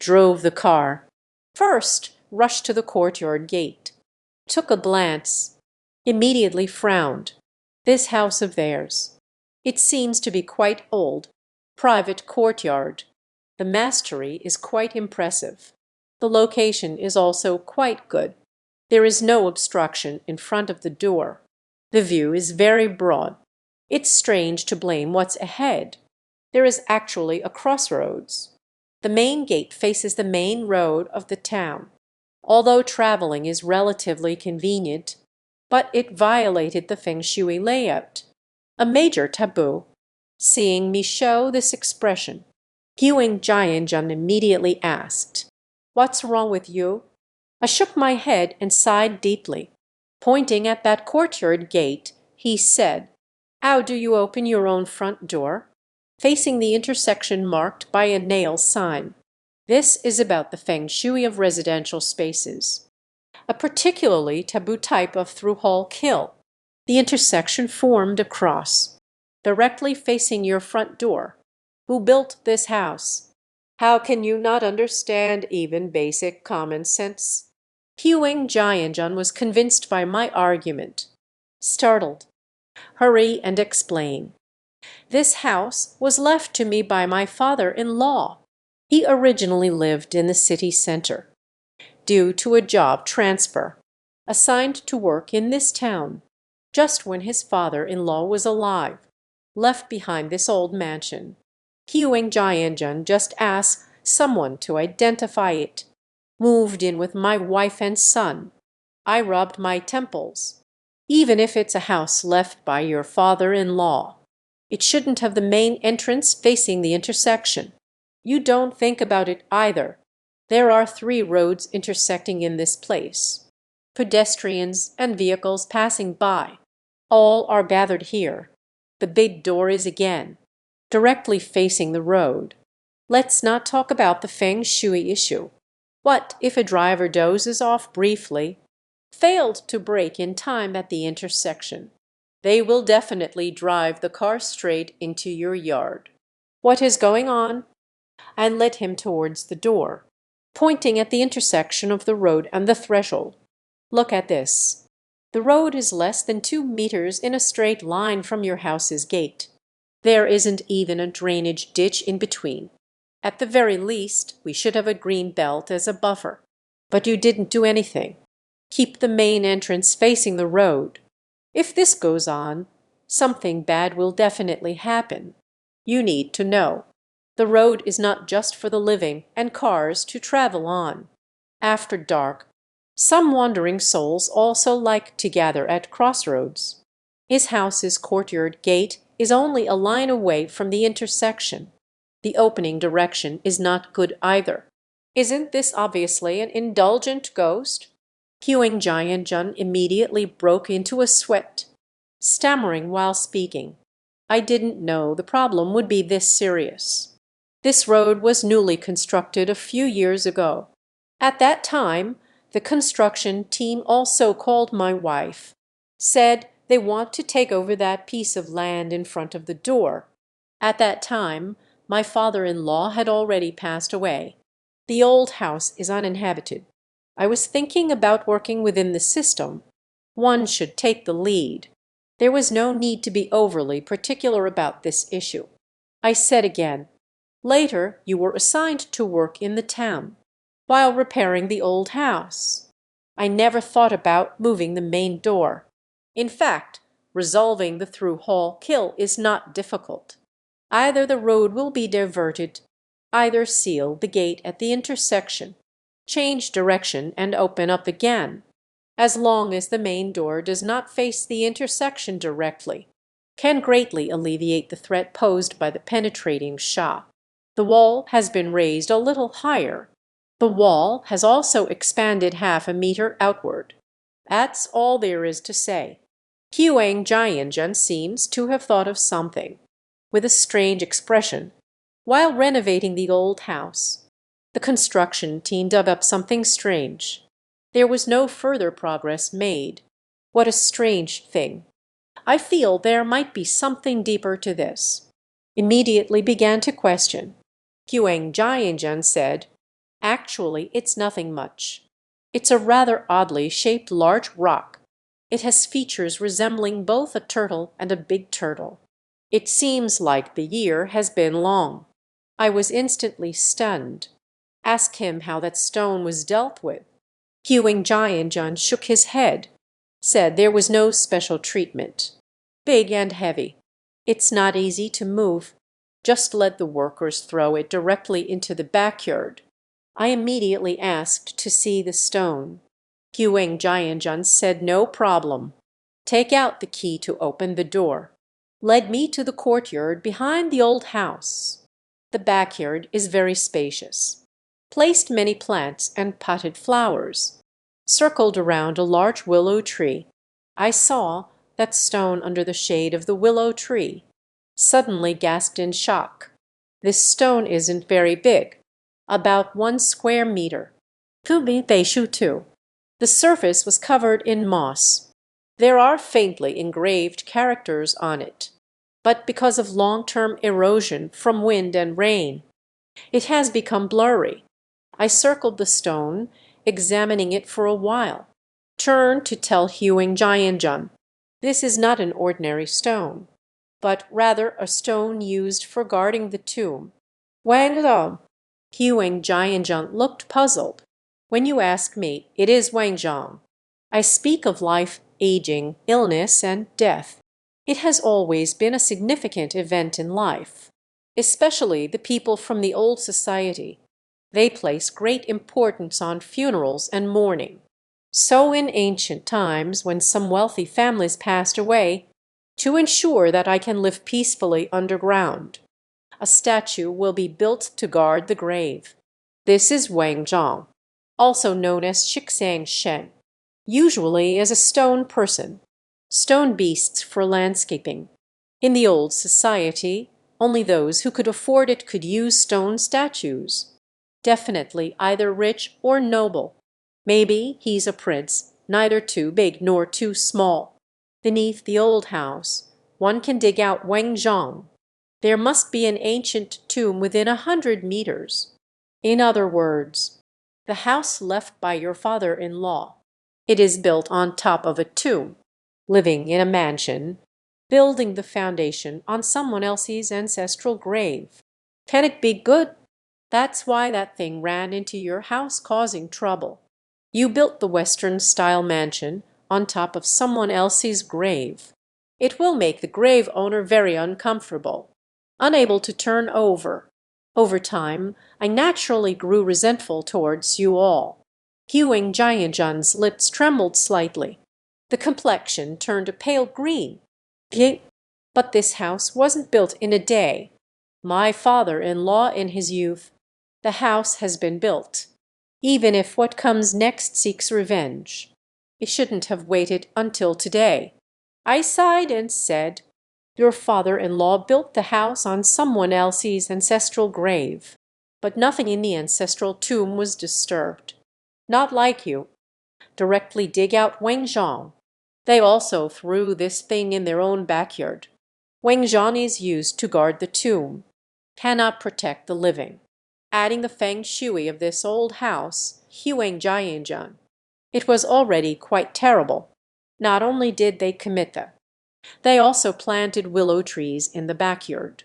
drove the car. First, rushed to the courtyard gate. Took a glance. Immediately frowned. This house of theirs. It seems to be quite old. Private courtyard. The mastery is quite impressive. The location is also quite good. There is no obstruction in front of the door. The view is very broad. It's strange to blame what's ahead. There is actually a crossroads. The main gate faces the main road of the town. Although traveling is relatively convenient, but it violated the feng shui layout. A major taboo. Seeing me show this expression, Huang Jianjun immediately asked, "What's wrong with you?" I shook my head and sighed deeply. Pointing at that courtyard gate, he said, "How do you open your own front door?" Facing the intersection marked by a nail sign. This is about the feng shui of residential spaces. A particularly taboo type of through-hall kill. The intersection formed a cross, directly facing your front door. Who built this house? How can you not understand even basic common sense? Huang Jianjun was convinced by my argument. Startled. Hurry and explain. This house was left to me by my father-in-law. He originally lived in the city center. Due to a job transfer, assigned to work in this town, just when his father-in-law was alive, left behind this old mansion. Huang Jianjun just asked someone to identify it. Moved in with my wife and son. I rubbed my temples. Even if it's a house left by your father-in-law, it shouldn't have the main entrance facing the intersection. You don't think about it either. There are 3 roads intersecting in this place. Pedestrians and vehicles passing by. All are gathered here. The big door is again directly facing the road. Let's not talk about the feng shui issue. What if a driver dozes off briefly, failed to brake in time at the intersection? They will definitely drive the car straight into your yard. What is going on? I led him towards the door, pointing at the intersection of the road and the threshold. Look at this. The road is less than 2 meters in a straight line from your house's gate. There isn't even a drainage ditch in between. At the very least, we should have a green belt as a buffer. But you didn't do anything. Keep the main entrance facing the road. If this goes on, something bad will definitely happen. You need to know. The road is not just for the living and cars to travel on. After dark, some wandering souls also like to gather at crossroads. His house's courtyard gate is only a line away from the intersection. The opening direction is not good either. Isn't this obviously an indulgent ghost? Huang Jianjun immediately broke into a sweat, stammering while speaking. I didn't know the problem would be this serious. This road was newly constructed a few years ago. At that time, the construction team also called my wife, said they want to take over that piece of land in front of the door. At that time, my father-in-law had already passed away. The old house is uninhabited. I was thinking about working within the system. One should take the lead. There was no need to be overly particular about this issue. I said again, later you were assigned to work in the town, while repairing the old house. I never thought about moving the main door. In fact, resolving the through-hall kill is not difficult. Either the road will be diverted, either seal the gate at the intersection, change direction and open up again, as long as the main door does not face the intersection directly, can greatly alleviate the threat posed by the penetrating Sha. The wall has been raised a little higher. The wall has also expanded half a meter outward. That's all there is to say. Huang Jianjun seems to have thought of something. With a strange expression, while renovating the old house, the construction team dug up something strange. There was no further progress made. What a strange thing. I feel there might be something deeper to this. Immediately began to question. Huang Jianjun said, Actually, it's nothing much. It's a rather oddly shaped large rock. It has features resembling both a turtle and a big turtle. It seems like the year has been long. I was instantly stunned. Ask him how that stone was dealt with. Hewing Jianjun shook his head, said there was no special treatment. Big and heavy. It's not easy to move. Just let the workers throw it directly into the backyard. I immediately asked to see the stone. Hewing Jianjun said no problem. Take out the key to open the door. Led me to the courtyard behind the old house. The backyard is very spacious. Placed many plants and potted flowers. Circled around a large willow tree. I saw that stone under the shade of the willow tree. Suddenly gasped in shock. This stone isn't very big, about 1 square meter. The surface was covered in moss. There are faintly engraved characters on it, but because of long-term erosion from wind and rain, it has become blurry. I circled the stone, examining it for a while. Turned to tell Hewing Jianjun, this is not an ordinary stone, but rather a stone used for guarding the tomb. Wang Zhong. Hewing Jianjun looked puzzled. When you ask me, it is Wang Zhong. I speak of life, aging, illness, and death. It has always been a significant event in life, especially the people from the old society. They place great importance on funerals and mourning. So in ancient times, when some wealthy families passed away, to ensure that I can live peacefully underground, a statue will be built to guard the grave. This is Wang Zhong, also known as Shixang Shen, usually as a stone person, stone beasts for landscaping. In the old society, only those who could afford it could use stone statues. Definitely either rich or noble. Maybe he's a prince, neither too big nor too small. Beneath the old house, one can dig out Wang Zhong. There must be an ancient tomb within 100 meters. In other words, the house left by your father-in-law. It is built on top of a tomb, living in a mansion, building the foundation on someone else's ancestral grave. Can it be good? That's why that thing ran into your house causing trouble. You built the Western-style mansion on top of someone else's grave. It will make the grave owner very uncomfortable, unable to turn over. Over time, I naturally grew resentful towards you all. Hewing Jianjun's lips trembled slightly. The complexion turned a pale green. But this house wasn't built in a day. My father-in-law in his youth. The house has been built. Even if what comes next seeks revenge, it shouldn't have waited until today. I sighed and said, your father-in-law built the house on someone else's ancestral grave, but nothing in the ancestral tomb was disturbed. Not like you. Directly dig out Wang Zhong. They also threw this thing in their own backyard. Wang Zhong is used to guard the tomb, cannot protect the living. Adding the feng shui of this old house, Hewing Jianjun. It was already quite terrible. Not only did they commit that, they also planted willow trees in the backyard.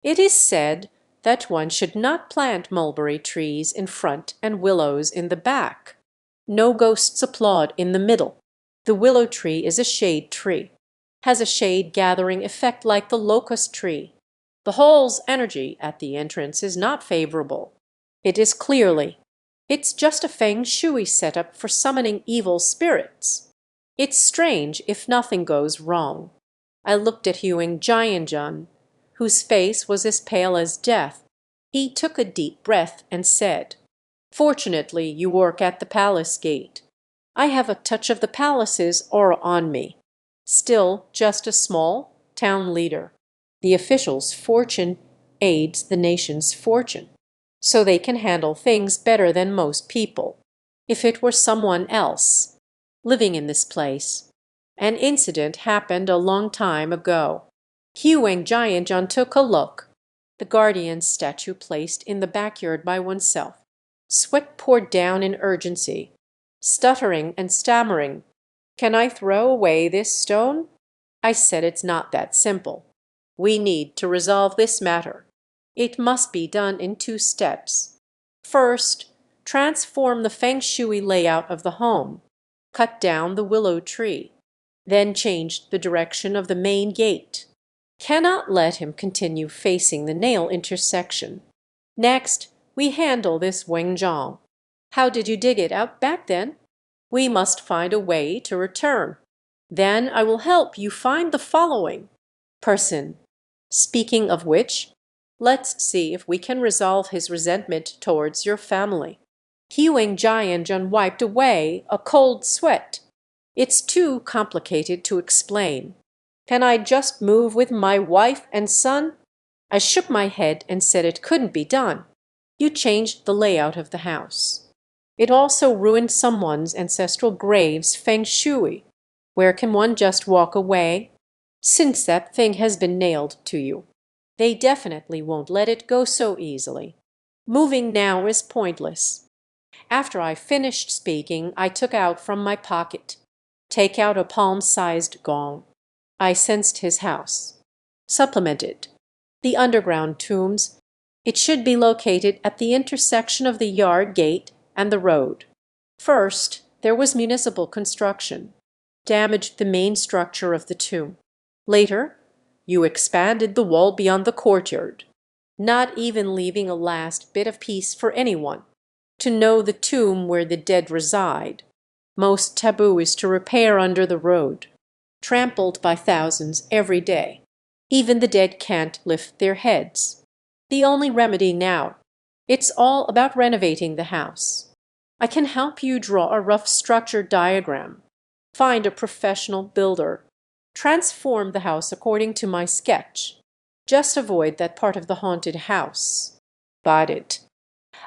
It is said that one should not plant mulberry trees in front and willows in the back. No ghosts applaud in the middle. The willow tree is a shade tree, has a shade gathering effect like the locust tree. The whole's energy at the entrance is not favorable. It is clearly. It's just a feng shui setup for summoning evil spirits. It's strange if nothing goes wrong. I looked at Hewing Jianjun, whose face was as pale as death. He took a deep breath and said, fortunately, you work at the palace gate. I have a touch of the palace's aura on me. Still just a small town leader. The official's fortune aids the nation's fortune, so they can handle things better than most people. If it were someone else living in this place, an incident happened a long time ago. Hewing Jianjun took a look. The guardian statue placed in the backyard by oneself. Sweat poured down in urgency. Stuttering and stammering, "Can I throw away this stone?" I said it's not that simple. We need to resolve this matter. It must be done in two steps. First, transform the feng shui layout of the home. Cut down the willow tree. Then change the direction of the main gate. Cannot let him continue facing the nail intersection. Next, we handle this Wengzhang. How did you dig it out back then? We must find a way to return. Then I will help you find the following person. Speaking of which, let's see if we can resolve his resentment towards your family. Hewing Jianjun wiped away a cold sweat. It's too complicated to explain. Can I just move with my wife and son? I shook my head and said it couldn't be done. You changed the layout of the house. It also ruined someone's ancestral grave's feng shui. Where can one just walk away? Since that thing has been nailed to you. They definitely won't let it go so easily. Moving now is pointless. After I finished speaking, I took out from my pocket. Take out a palm-sized gong. I sensed his house. Supplemented. The underground tombs. It should be located at the intersection of the yard gate and the road. First, there was municipal construction. Damaged the main structure of the tomb. Later, you expanded the wall beyond the courtyard, not even leaving a last bit of peace for anyone. To know the tomb where the dead reside. Most taboo is to repair under the road, trampled by thousands every day. Even the dead can't lift their heads. The only remedy now, it's all about renovating the house. I can help you draw a rough structure diagram. Find a professional builder. Transform the house according to my sketch. Just avoid that part of the haunted house. Got it.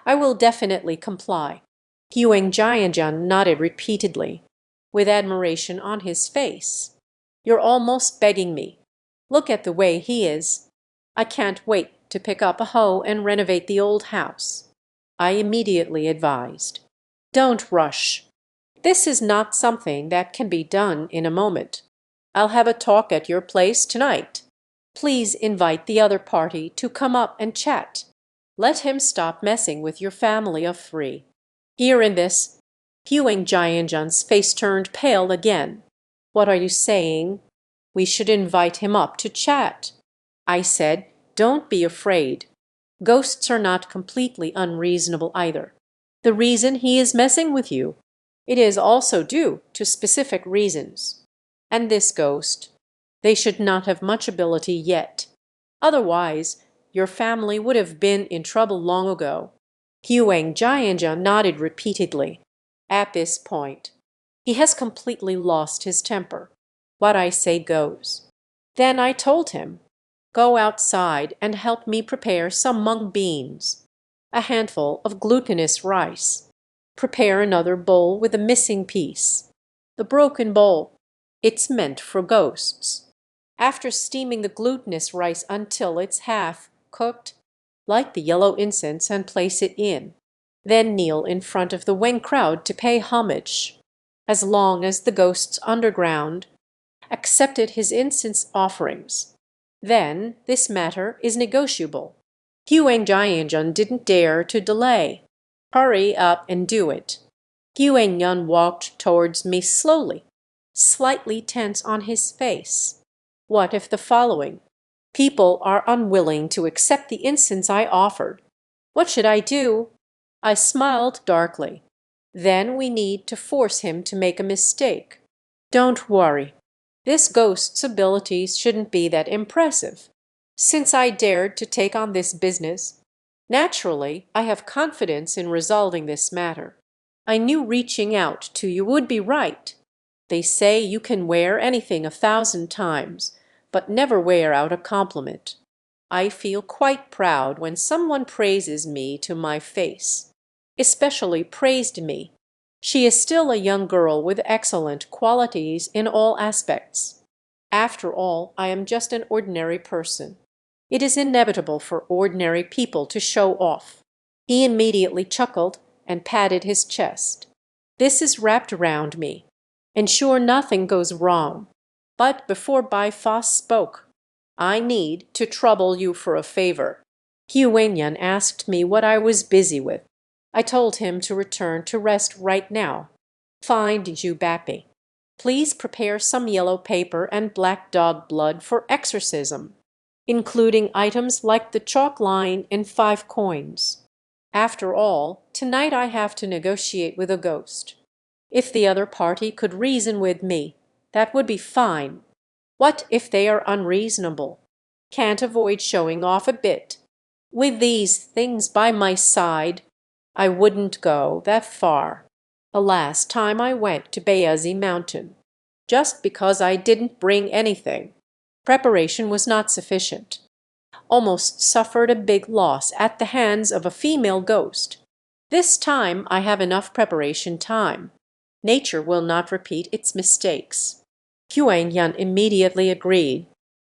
I will definitely comply. Huang Jianjian nodded repeatedly, with admiration on his face. You're almost begging me. Look at the way he is. I can't wait to pick up a hoe and renovate the old house. I immediately advised. Don't rush. This is not something that can be done in a moment. I'll have a talk at your place tonight. Please invite the other party to come up and chat. Let him stop messing with your family of three. Hearing this, Huang Jianjian's face turned pale again. What are you saying? We should invite him up to chat. I said, don't be afraid. Ghosts are not completely unreasonable either. The reason he is messing with you, it is also due to specific reasons. And this ghost, they should not have much ability yet. Otherwise, your family would have been in trouble long ago. Huang Jianjian nodded repeatedly. At this point, he has completely lost his temper. What I say goes. Then I told him, go outside and help me prepare some mung beans, a handful of glutinous rice. Prepare another bowl with a missing piece. The broken bowl, it's meant for ghosts. After steaming the glutinous rice until it's half cooked, light the yellow incense and place it in. Then kneel in front of the Weng crowd to pay homage. As long as the ghosts underground accepted his incense offerings, then this matter is negotiable. Huang Jianjian didn't dare to delay. Hurry up and do it. Huang Yun walked towards me slowly, slightly tense on his face. What if the following? People are unwilling to accept the incense I offered. What should I do? I smiled darkly. Then we need to force him to make a mistake. Don't worry. This ghost's abilities shouldn't be that impressive. Since I dared to take on this business, naturally I have confidence in resolving this matter. I knew reaching out to you would be right. They say you can wear anything 1,000 times, but never wear out a compliment. I feel quite proud when someone praises me to my face. Especially praised me. She is still a young girl with excellent qualities in all aspects. After all, I am just an ordinary person. It is inevitable for ordinary people to show off. He immediately chuckled and patted his chest. "This is wrapped around me. Ensure nothing goes wrong." But before Bai Fa spoke, "I need to trouble you for a favor." Qiu Wenyan asked me what I was busy with. I told him to return to rest right now. "Find Zhu Bapi. Please prepare some yellow paper and black dog blood for exorcism, including items like the chalk line and 5 coins. After all, tonight I have to negotiate with a ghost. If the other party could reason with me, that would be fine. What if they are unreasonable? Can't avoid showing off a bit. With these things by my side, I wouldn't go that far. The last time I went to Bayazi Mountain, just because I didn't bring anything. Preparation was not sufficient. Almost suffered a big loss at the hands of a female ghost. This time I have enough preparation time. Nature will not repeat its mistakes." Huang Yan immediately agreed,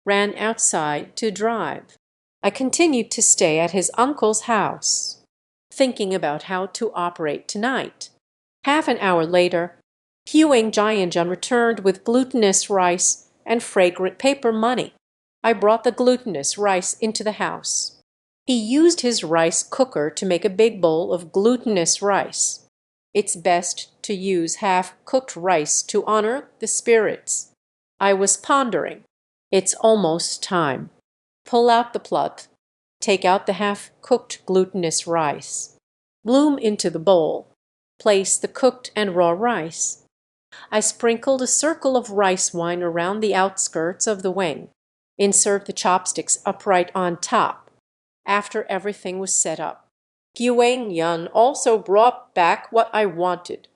ran outside to drive. I continued to stay at his uncle's house, thinking about how to operate tonight. Half an hour later, Huang Jianjun returned with glutinous rice and fragrant paper money. I brought the glutinous rice into the house. He used his rice cooker to make a big bowl of glutinous rice. It's best to use half-cooked rice to honor the spirits. I was pondering. It's almost time. Pull out the plot. Take out the half-cooked glutinous rice. Bloom into the bowl. Place the cooked and raw rice. I sprinkled a circle of rice wine around the outskirts of the wing. Insert the chopsticks upright on top. After everything was set up, Guang Yun also brought back what I wanted.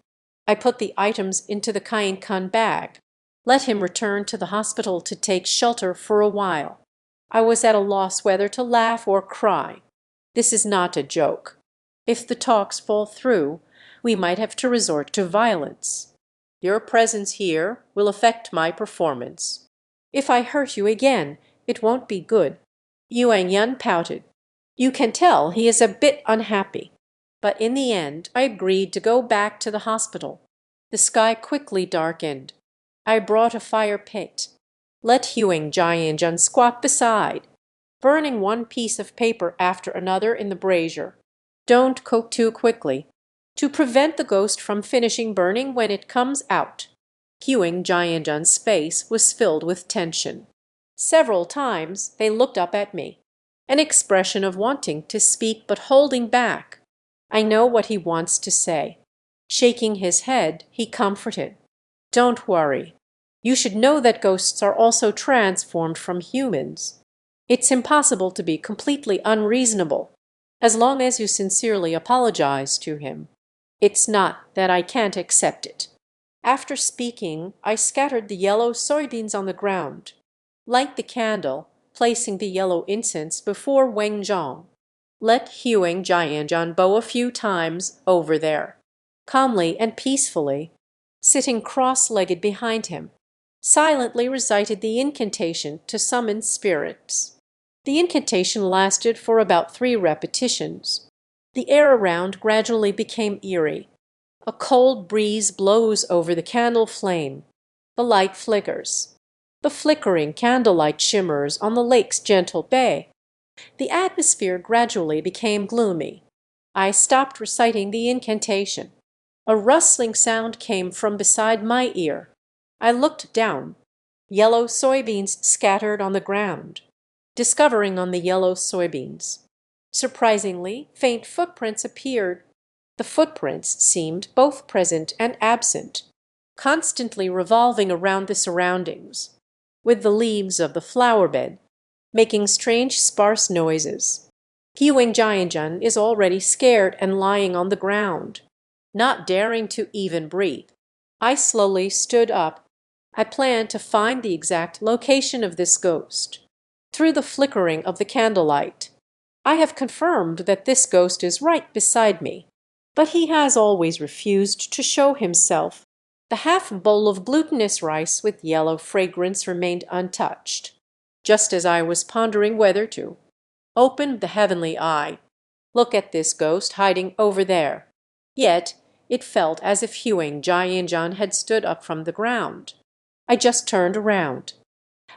I put the items into the Kainkan bag. Let him return to the hospital to take shelter for a while. I was at a loss whether to laugh or cry. This is not a joke. If the talks fall through, we might have to resort to violence. Your presence here will affect my performance. If I hurt you again, it won't be good." Yuan Yan pouted. You can tell he is a bit unhappy. But in the end, I agreed to go back to the hospital. The sky quickly darkened. I brought a fire pit. Let Huang Jianjun squat beside, burning one piece of paper after another in the brazier. Don't cook too quickly, to prevent the ghost from finishing burning when it comes out. Huang Jianjun's face was filled with tension. Several times they looked up at me, an expression of wanting to speak but holding back. I know what he wants to say. Shaking his head, he comforted. Don't worry. You should know that ghosts are also transformed from humans. It's impossible to be completely unreasonable, as long as you sincerely apologize to him. It's not that I can't accept it. After speaking, I scattered the yellow soybeans on the ground. Light the candle, placing the yellow incense before Wengzhong. Let Huang Jianjun bow a few times over there. Calmly and peacefully, sitting cross-legged behind him, silently recited the incantation to summon spirits. The incantation lasted for about 3 repetitions. The air around gradually became eerie. A cold breeze blows over the candle flame. The light flickers. The flickering candlelight shimmers on the lake's gentle bay. The atmosphere gradually became gloomy. I stopped reciting the incantation. A rustling sound came from beside my ear. I looked down. Yellow soybeans scattered on the ground. Discovering on the yellow soybeans, surprisingly, faint footprints appeared. The footprints seemed both present and absent, constantly revolving around the surroundings, with the leaves of the flower bed, making strange sparse noises. Huang Jianjun is already scared and lying on the ground, not daring to even breathe. I slowly stood up. I planned to find the exact location of this ghost. Through the flickering of the candlelight, I have confirmed that this ghost is right beside me, but he has always refused to show himself. The half bowl of glutinous rice with yellow fragrance remained untouched. Just as I was pondering whether to open the heavenly eye, look at this ghost hiding over there. Yet it felt as if Huang Jianjian had stood up from the ground. I just turned around.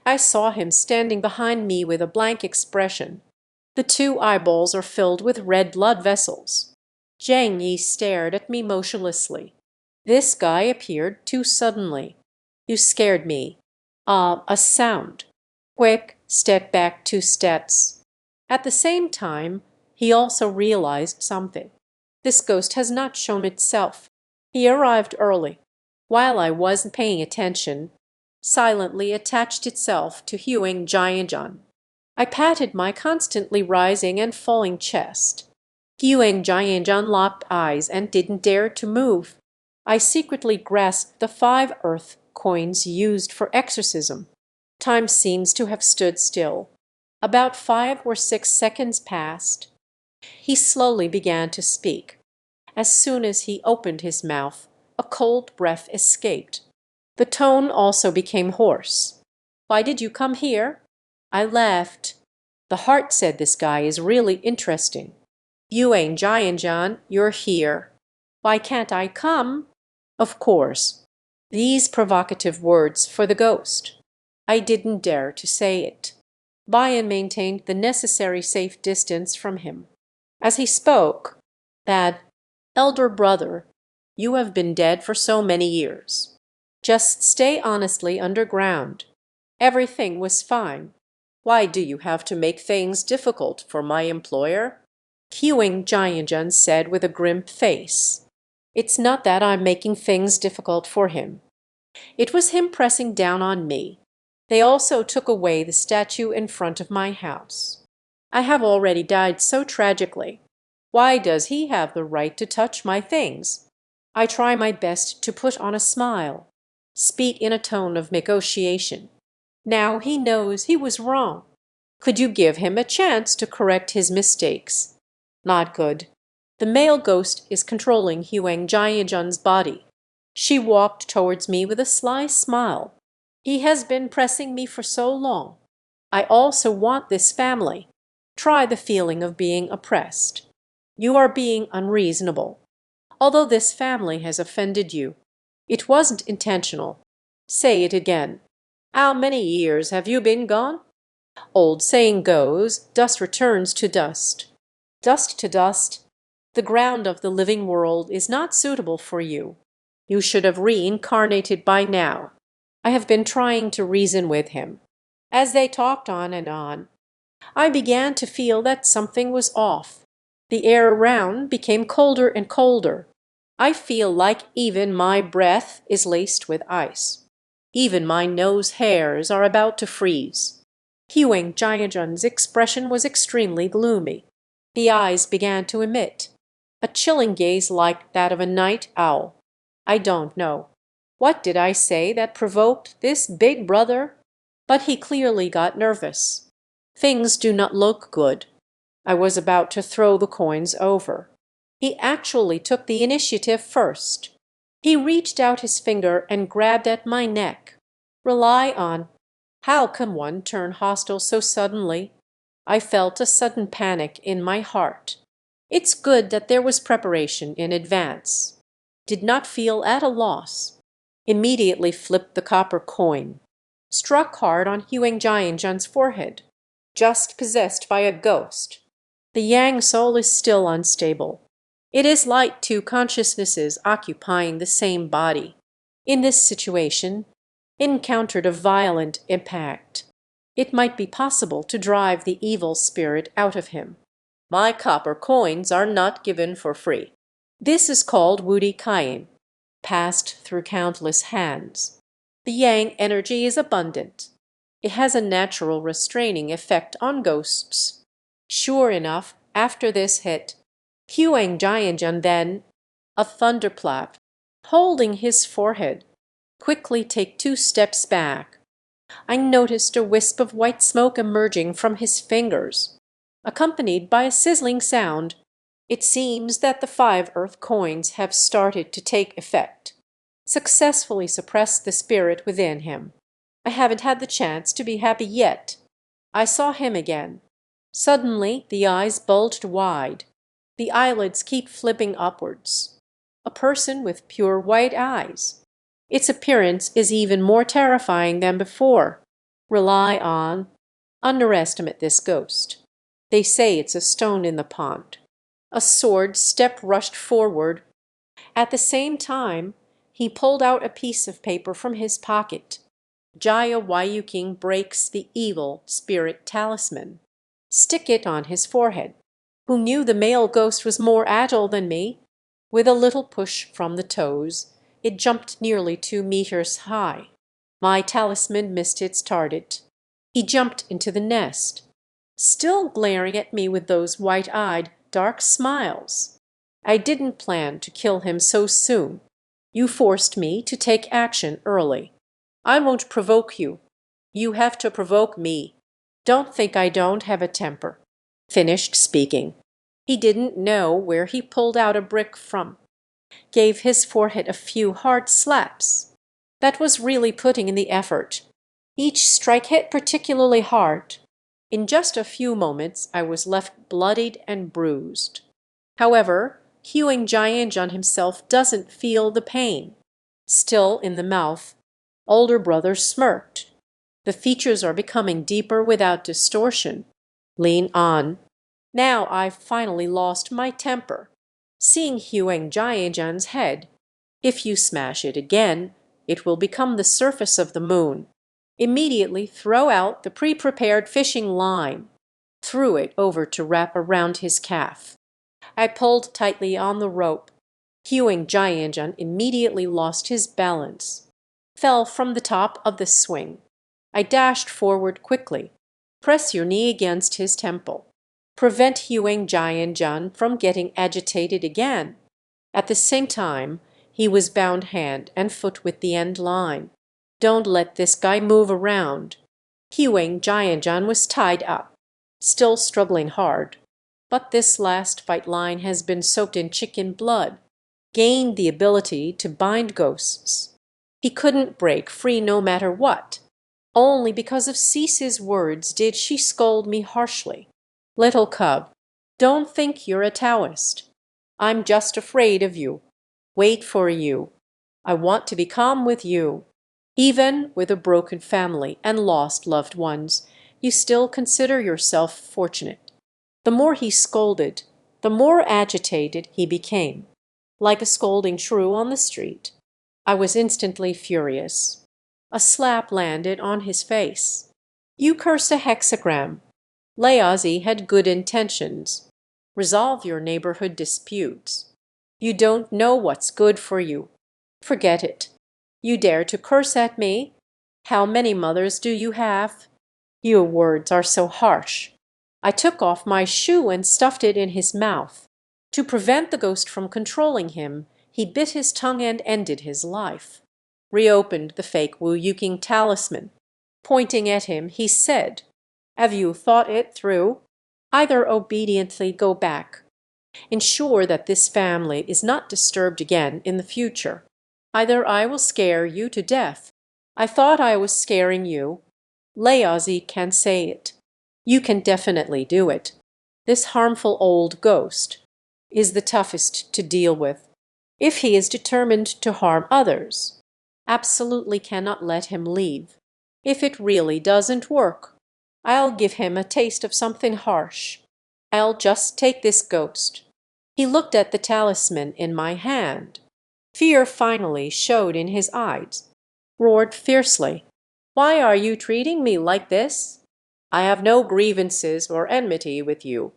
I saw him standing behind me with a blank expression. The two eyeballs are filled with red blood vessels. Zhang Yi stared at me motionlessly. This guy appeared too suddenly. You scared me. A sound. Quick, step back 2 steps. At the same time, he also realized something. This ghost has not shown itself. He arrived early. While I wasn't paying attention, silently attached itself to Huang Jianjian. I patted my constantly rising and falling chest. Huang Jianjian locked eyes and didn't dare to move. I secretly grasped the 5 earth coins used for exorcism. Time seems to have stood still. About 5 or 6 seconds passed. He slowly began to speak. As soon as he opened his mouth, a cold breath escaped. The tone also became hoarse. "Why did you come here?" I laughed. "The heart said this guy is really interesting. Yuan Jianjian, you're here. Why can't I come?" Of course. These provocative words for the ghost. I didn't dare to say it. Bian maintained the necessary safe distance from him. As he spoke, "Bad elder brother, you have been dead for so many years. Just stay honestly underground. Everything was fine. Why do you have to make things difficult for my employer?" Huang Jianjian said with a grim face. "It's not that I'm making things difficult for him. It was him pressing down on me. They also took away the statue in front of my house. I have already died so tragically. Why does he have the right to touch my things?" I try my best to put on a smile, speak in a tone of negotiation. Now he knows he was wrong. Could you give him a chance to correct his mistakes? Not good. The male ghost is controlling Huang Jianjian's body. She walked towards me with a sly smile. "He has been pressing me for so long. I also want this family. Try the feeling of being oppressed. You are being unreasonable. Although this family has offended you, it wasn't intentional. Say it again. How many years have you been gone? Old saying goes, dust returns to dust. Dust to dust. The ground of the living world is not suitable for you. You should have reincarnated by now." I have been trying to reason with him. As they talked on and on, I began to feel that something was off. The air around became colder and colder. I feel like even my breath is laced with ice. Even my nose hairs are about to freeze. Huang Jianjian's expression was extremely gloomy. The eyes began to emit a chilling gaze like that of a night owl. I don't know. What did I say that provoked this big brother? But he clearly got nervous. Things do not look good. I was about to throw the coins over. He actually took the initiative first. He reached out his finger and grabbed at my neck. "Rely on." How can one turn hostile so suddenly? I felt a sudden panic in my heart. It's good that there was preparation in advance. Did not feel at a loss. Immediately flipped the copper coin. Struck hard on Huang Jianjian's forehead. Just possessed by a ghost. The Yang soul is still unstable. It is like two consciousnesses occupying the same body. In this situation, encountered a violent impact. It might be possible to drive the evil spirit out of him. My copper coins are not given for free. This is called Wudi Kain, passed through countless hands. The Yang energy is abundant. It has a natural restraining effect on ghosts. Sure enough, after this hit, Huang Jianjian then, a thunderclap, holding his forehead, quickly take 2 steps back. I noticed a wisp of white smoke emerging from his fingers, accompanied by a sizzling sound. It seems that the 5 earth coins have started to take effect, successfully suppressed the spirit within him. I haven't had the chance to be happy yet. I saw him again. Suddenly the eyes bulged wide. The eyelids keep flipping upwards. a person with pure white eyes. Its appearance is even more terrifying than before. Rely on, underestimate this ghost. They say it's a stone in the pond. A sword step rushed forward. At the same time, he pulled out a piece of paper from his pocket. Jaya Wayuking breaks the evil spirit talisman. Stick it on his forehead. Who knew the male ghost was more agile than me? With a little push from the toes, it jumped nearly 2 meters high. My talisman missed its target. He jumped into the nest, still glaring at me with those white-eyed, dark smiles. I didn't plan to kill him so soon. You forced me to take action early. I won't provoke you. You have to provoke me. Don't think I don't have a temper. Finished speaking. He didn't know where he pulled out a brick from. Gave his forehead a few hard slaps. That was really putting in the effort. Each strike hit particularly hard. In just a few moments I was left bloodied and bruised. However, Huang Jianzhan himself doesn't feel the pain. Still in the mouth, older brother smirked. The features are becoming deeper without distortion. Lean on. Now I've finally lost my temper. Seeing Huang Jianzhan's head. If you smash it again, it will become the surface of the moon. Immediately throw out the pre-prepared fishing line. Threw it over to wrap around his calf. I pulled tightly on the rope. Huang Jianzhan immediately lost his balance. Fell from the top of the swing. I dashed forward quickly. Press your knee against his temple. Prevent Huang Jianzhan from getting agitated again. At the same time, he was bound hand and foot with the end line. Don't let this guy move around. Huang Jianzhan was tied up, still struggling hard. But this last fight line has been soaked in chicken blood. Gained the ability to bind ghosts. He couldn't break free no matter what. Only because of Cease's words did she scold me harshly. Little cub, don't think you're a Taoist. I'm just afraid of you. Wait for you. I want to be calm with you. Even with a broken family and lost loved ones, you still consider yourself fortunate. The more he scolded, the more agitated he became, like a scolding shrew on the street. I was instantly furious. A slap landed on his face. You cursed a hexagram. Laozi had good intentions. Resolve your neighborhood disputes. You don't know what's good for you. Forget it. You dare to curse at me? How many mothers do you have? Your words are so harsh. I took off my shoe and stuffed it in his mouth. To prevent the ghost from controlling him, he bit his tongue and ended his life. Reopened the fake Wu Yuking talisman. Pointing at him, he said, "Have you thought it through? Either obediently go back. Ensure that this family is not disturbed again in the future. Either I will scare you to death. I thought I was scaring you. Laozi can say it. You can definitely do it. This harmful old ghost is the toughest to deal with. If he is determined to harm others, absolutely cannot let him leave. If it really doesn't work, I'll give him a taste of something harsh. I'll just take this ghost." He looked at the talisman in my hand. Fear finally showed in his eyes. Roared fiercely, "Why are you treating me like this? I have no grievances or enmity with you.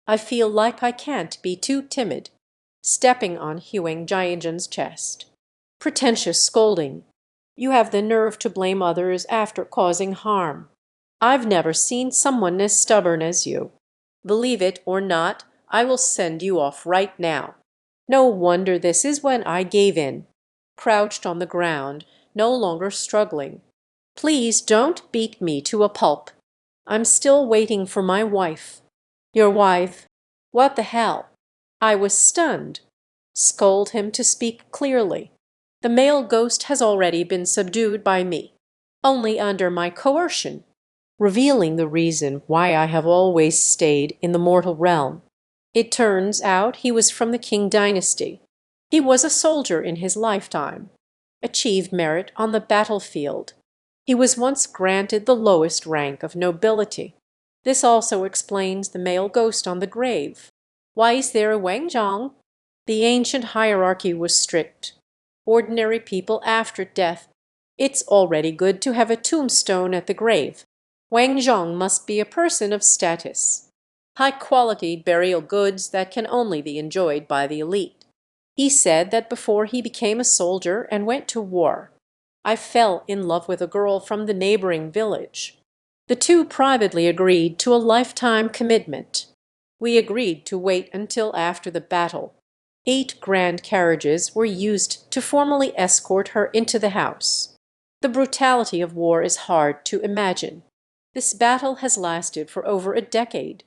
I feel like I can't be too timid." Stepping on Huang Jianzhan's chest. Pretentious scolding. You have the nerve to blame others after causing harm. I've never seen someone as stubborn as you. Believe it or not, I will send you off right now. No wonder this is when I gave in. Crouched on the ground, no longer struggling. Please don't beat me to a pulp. I'm still waiting for my wife. Your wife? What the hell? I was stunned. Scold him to speak clearly. The male ghost has already been subdued by me, only under my coercion, revealing the reason why I have always stayed in the mortal realm. It turns out he was from the Qing dynasty. He was a soldier in his lifetime, achieved merit on the battlefield. He was once granted the lowest rank of nobility. This also explains the male ghost on the grave. Why is there a Wangzhong? The ancient hierarchy was strict. Ordinary people after death. It's already good to have a tombstone at the grave. Wangzhong must be a person of status. High-quality burial goods that can only be enjoyed by the elite. He said that before he became a soldier and went to war, I fell in love with a girl from the neighboring village. The two privately agreed to a lifetime commitment. We agreed to wait until after the battle. 8 grand carriages were used to formally escort her into the house. The brutality of war is hard to imagine. This battle has lasted for over a decade.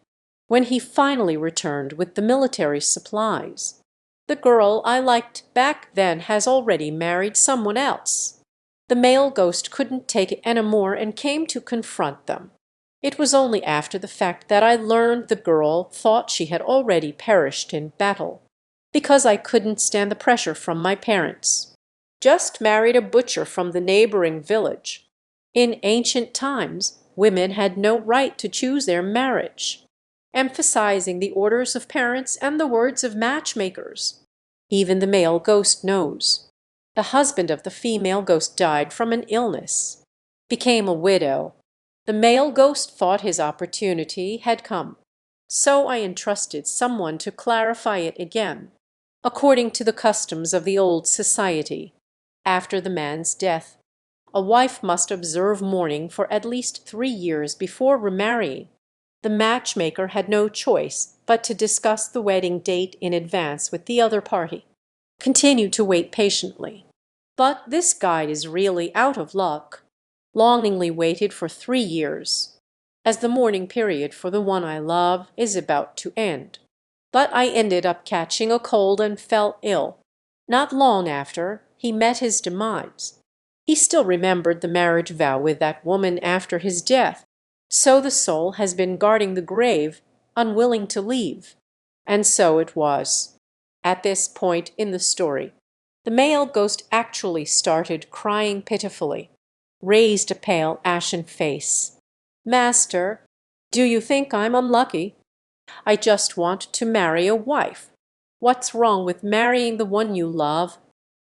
When he finally returned with the military supplies, the girl I liked back then has already married someone else. The male ghost couldn't take it anymore and came to confront them. It was only after the fact that I learned the girl thought she had already perished in battle, because I couldn't stand the pressure from my parents. Just married a butcher from the neighboring village. In ancient times, women had no right to choose their marriage, emphasizing the orders of parents and the words of matchmakers. Even the male ghost knows. The husband of the female ghost died from an illness, became a widow. The male ghost thought his opportunity had come, so I entrusted someone to clarify it again, according to the customs of the old society. After the man's death, a wife must observe mourning for at least 3 years before remarrying. The matchmaker had no choice but to discuss the wedding date in advance with the other party. Continue to wait patiently. But this guide is really out of luck. Longingly waited for 3 years, as the mourning period for the one I love is about to end. But I ended up catching a cold and fell ill. Not long after, he met his demise. He still remembered the marriage vow with that woman after his death, so the soul has been guarding the grave, unwilling to leave. And so it was. At this point in the story, the male ghost actually started crying pitifully, raised a pale, ashen face. "Master, do you think I'm unlucky? I just want to marry a wife. What's wrong with marrying the one you love?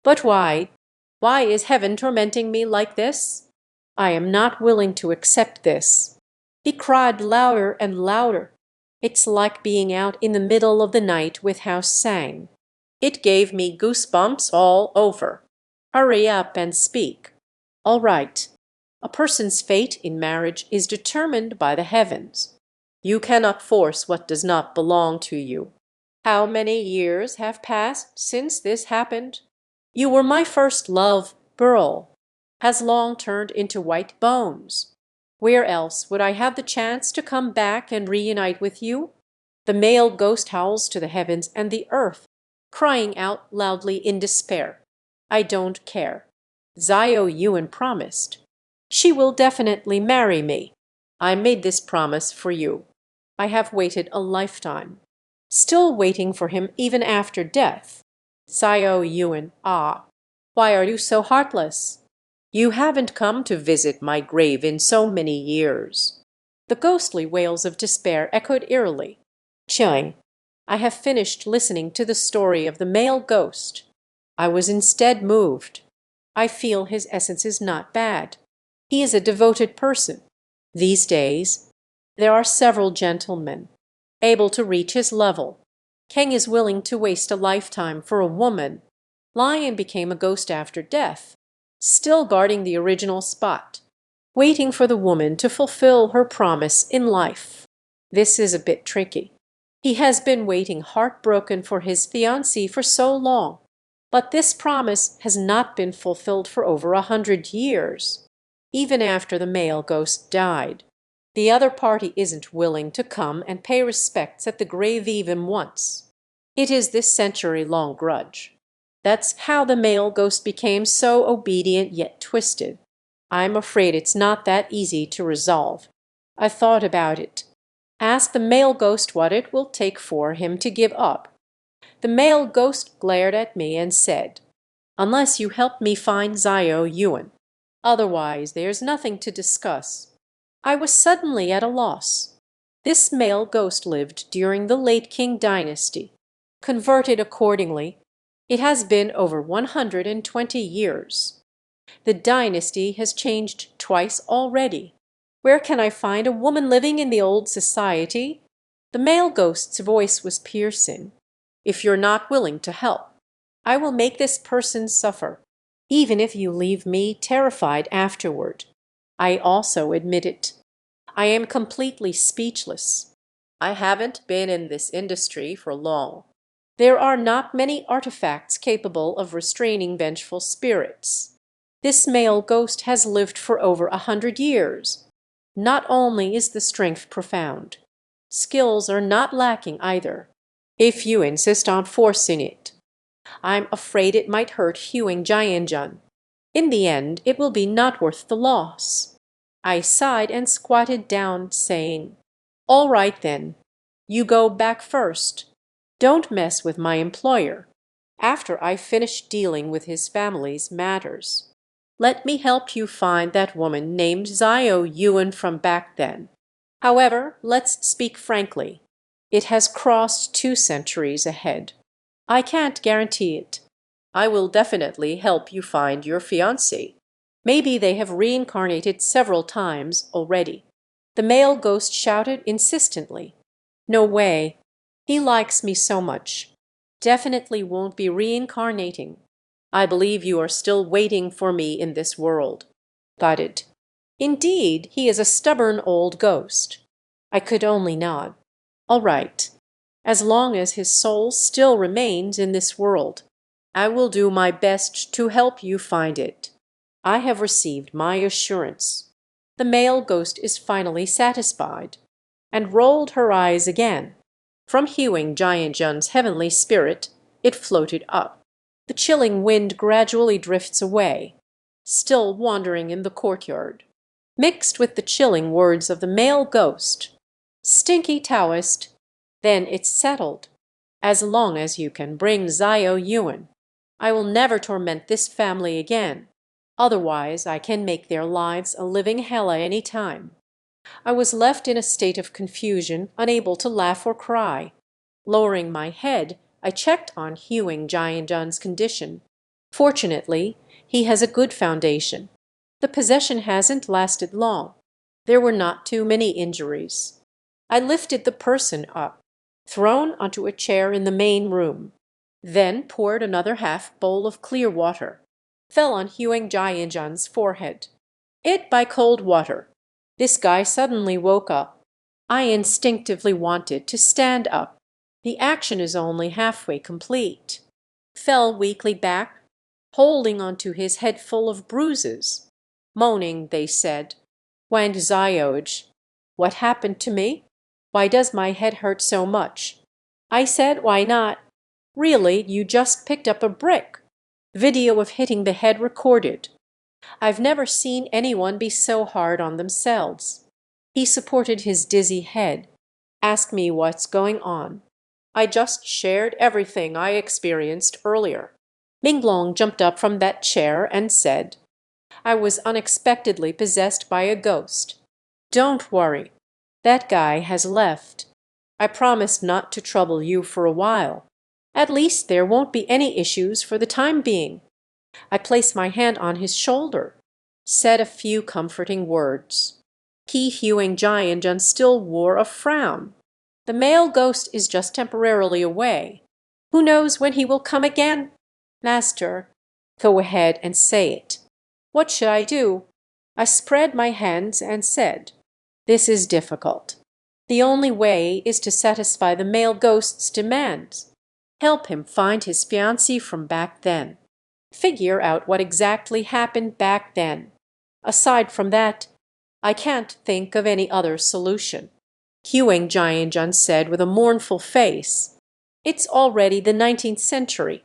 But why? Why is heaven tormenting me like this? I am not willing to accept this." He cried louder and louder. It's like being out in the middle of the night with house sang. It gave me goosebumps all over. Hurry up and speak. All right. A person's fate in marriage is determined by the heavens. You cannot force what does not belong to you. How many years have passed since this happened? You were my first love, girl. Has long turned into white bones. Where else would I have the chance to come back and reunite with you? The male ghost howls to the heavens and the earth, crying out loudly in despair. I don't care. Xiao Yuan promised. She will definitely marry me. I made this promise for you. I have waited a lifetime. Still waiting for him even after death. Xiao Yuan, ah, why are you so heartless? You haven't come to visit my grave in so many years. The ghostly wails of despair echoed eerily. Chilling. I have finished listening to the story of the male ghost. I was instead moved. I feel his essence is not bad. He is a devoted person. These days, there are several gentlemen able to reach his level. Kang is willing to waste a lifetime for a woman. Lion became a ghost after death, still guarding the original spot, waiting for the woman to fulfill her promise in life. This is a bit tricky. He has been waiting heartbroken for his fiancée for so long, but this promise has not been fulfilled for over 100 years, even after the male ghost died. The other party isn't willing to come and pay respects at the grave even once. It is this century-long grudge. That's how the male ghost became so obedient yet twisted. I'm afraid it's not that easy to resolve. I thought about it. Ask the male ghost what it will take for him to give up. The male ghost glared at me and said, "Unless you help me find Zio Yuan. Otherwise, there's nothing to discuss." I was suddenly at a loss. This male ghost lived during the late Qing dynasty. Converted accordingly, it has been over 120 years. The dynasty has changed twice already. Where can I find a woman living in the old society? The male ghost's voice was piercing. "If you're not willing to help, I will make this person suffer, even if you leave me terrified afterward." I also admit it. I am completely speechless. I haven't been in this industry for long. There are not many artifacts capable of restraining vengeful spirits. This male ghost has lived for over 100 years. Not only is the strength profound, skills are not lacking either, if you insist on forcing it. I'm afraid it might hurt Huang Jianjun. In the end, it will be not worth the loss. I sighed and squatted down, saying, "All right then. You go back first. Don't mess with my employer. After I finish dealing with his family's matters, let me help you find that woman named Zio Yuan from back then. However, let's speak frankly. It has crossed 2 centuries ahead. I can't guarantee it. I will definitely help you find your fiancé. Maybe they have reincarnated several times already." The male ghost shouted insistently, "No way. He likes me so much. Definitely won't be reincarnating. I believe you are still waiting for me in this world." Got it. Indeed, he is a stubborn old ghost. I could only nod. All right. As long as his soul still remains in this world, I will do my best to help you find it. I have received my assurance." The male ghost is finally satisfied, and rolled her eyes again. From Huang Jianjun's heavenly spirit it floated up. The chilling wind gradually drifts away, still wandering in the courtyard, mixed with the chilling words of the male ghost. "Stinky Taoist, then it's settled. As long as you can bring Zio Yuan, I will never torment this family again. Otherwise, I can make their lives a living hell any time." I was left in a state of confusion, unable to laugh or cry. Lowering my head, I checked on Huang Jianjun's condition. Fortunately, he has a good foundation. The possession hasn't lasted long. There were not too many injuries. I lifted the person up, thrown onto a chair in the main room, then poured another half bowl of clear water. Fell on Huang Jianjun's forehead. "It by cold water." This guy suddenly woke up. I instinctively wanted to stand up. The action is only halfway complete. Fell weakly back, holding onto his head full of bruises. Moaning, they said, "Wang Zioj, what happened to me? Why does my head hurt so much?" I said, "Why not? Really, you just picked up a brick. Video of hitting the head recorded. I've never seen anyone be so hard on themselves." He supported his dizzy head. "Ask me what's going on." I just shared everything I experienced earlier. Minglong jumped up from that chair and said, "I was unexpectedly possessed by a ghost. Don't worry. That guy has left. I promised not to trouble you for a while. At least there won't be any issues for the time being." I placed my hand on his shoulder, said a few comforting words. Ki Huang Jianjun still wore a frown. "The male ghost is just temporarily away. Who knows when he will come again?" "Master." "Go ahead and say it." What should I do? I spread my hands and said, "This is difficult. The only way is to satisfy the male ghost's demands. Help him find his fiancée from back then. Figure out what exactly happened back then. Aside from that, I can't think of any other solution." Huang Jianjun said with a mournful face, "It's already the 19th century.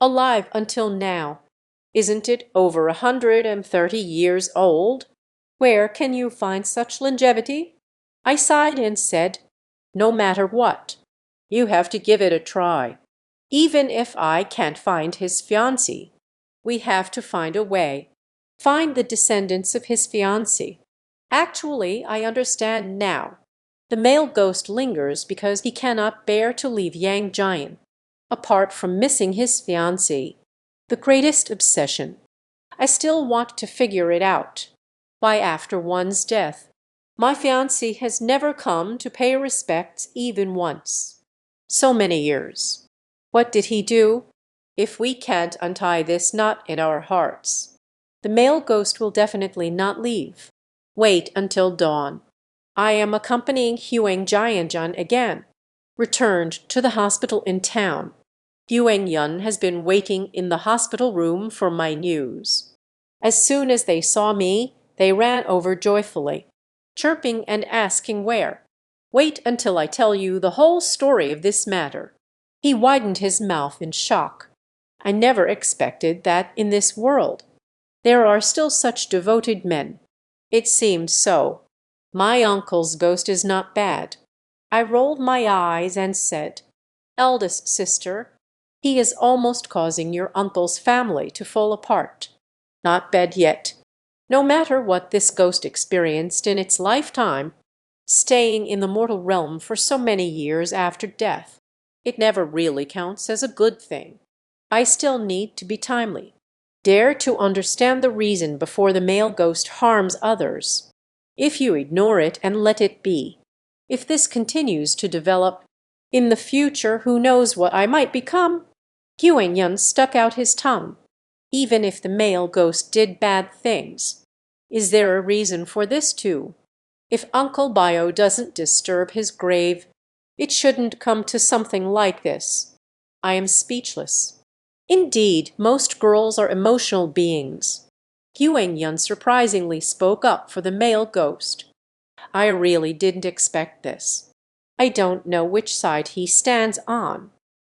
Alive until now. Isn't it over 130 years old? Where can you find such longevity?" I sighed and said, "No matter what. You have to give it a try. Even if I can't find his fiancée, we have to find a way. Find the descendants of his fiancée. Actually, I understand now. The male ghost lingers because he cannot bear to leave Yang Jian. Apart from missing his fiancée, the greatest obsession, I still want to figure it out. Why, after one's death, my fiancé has never come to pay respects even once. So many years. What did he do? If we can't untie this knot in our hearts, the male ghost will definitely not leave. Wait until dawn. I am accompanying Huang Jianjun again, returned to the hospital in town. Huang Yun has been waiting in the hospital room for my news. As soon as they saw me, they ran over joyfully, chirping and asking where. Wait until I tell you the whole story of this matter. He widened his mouth in shock. I never expected that in this world there are still such devoted men. It seems so. My uncle's ghost is not bad. I rolled my eyes and said, Eldest sister, he is almost causing your uncle's family to fall apart. Not bad yet. No matter what this ghost experienced in its lifetime, staying in the mortal realm for so many years after death, it never really counts as a good thing. I still need to be timely. Dare to understand the reason before the male ghost harms others. If you ignore it and let it be, if this continues to develop, in the future who knows what I might become? Huang Yun stuck out his tongue. Even if the male ghost did bad things, is there a reason for this too? If Uncle Bio doesn't disturb his grave, it shouldn't come to something like this. I am speechless. Indeed, most girls are emotional beings. Huang Yun surprisingly spoke up for the male ghost. I really didn't expect this. I don't know which side he stands on.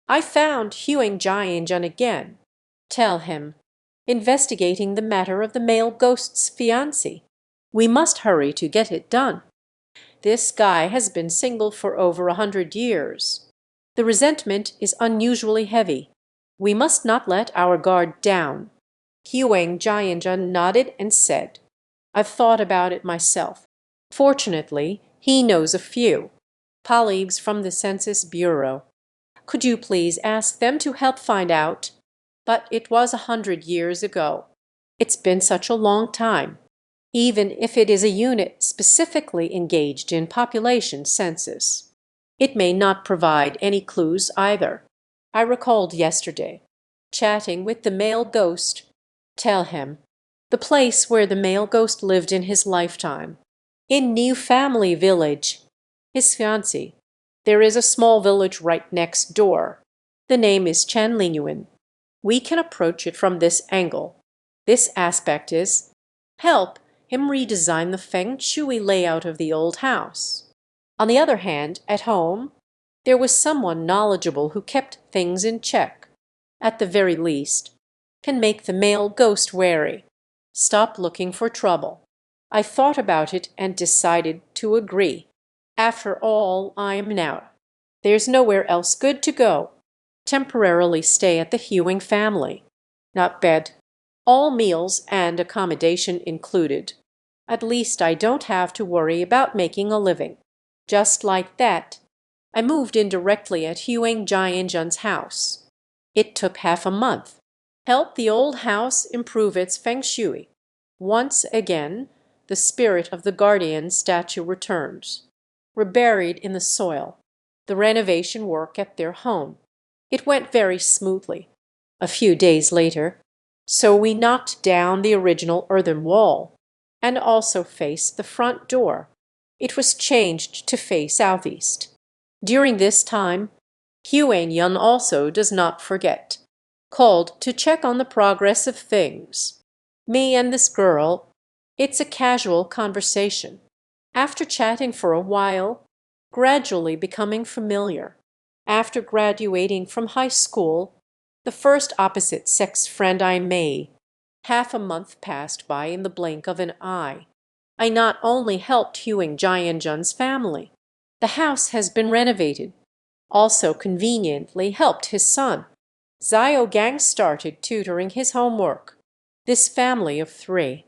I found Huang Jianjun again. Tell him. Investigating the matter of the male ghost's fiancé. We must hurry to get it done. This guy has been single for over 100 years. The resentment is unusually heavy. We must not let our guard down. Huang Jianjun nodded and said, I've thought about it myself. Fortunately, he knows a few colleagues from the Census Bureau. Could you please ask them to help find out? But it was 100 years ago. It's been such a long time. Even if it is a unit specifically engaged in population census, it may not provide any clues either. I recalled yesterday, chatting with the male ghost. Tell him. The place where the male ghost lived in his lifetime. In New Family Village. His fiancée. There is a small village right next door. The name is Chanlingyuan. We can approach it from this angle. This aspect is help him redesign the feng shui layout of the old house. On the other hand, at home, there was someone knowledgeable who kept things in check. At the very least, can make the male ghost wary. Stop looking for trouble. I thought about it and decided to agree. After all, I am now. There's nowhere else good to go. Temporarily stay at the Huang family. Not bed. All meals and accommodation included. At least I don't have to worry about making a living. Just like that, I moved in directly at Huang Jianjun's house. It took half a month. Helped the old house improve its feng shui. Once again, the spirit of the guardian statue returns. Reburied in the soil. The renovation work at their home. It went very smoothly. A few days later, so we knocked down the original earthen wall and also faced the front door. It was changed to face southeast. During this time, Huang Yun also does not forget. Called to check on the progress of things. Me and this girl, it's a casual conversation. After chatting for a while, gradually becoming familiar. After graduating from high school, the first opposite-sex friend I made. Half a month passed by in the blink of an eye. I not only helped Huang Jianjun's family. The house has been renovated. also conveniently helped his son. Xiao Gang started tutoring his homework. This family of three.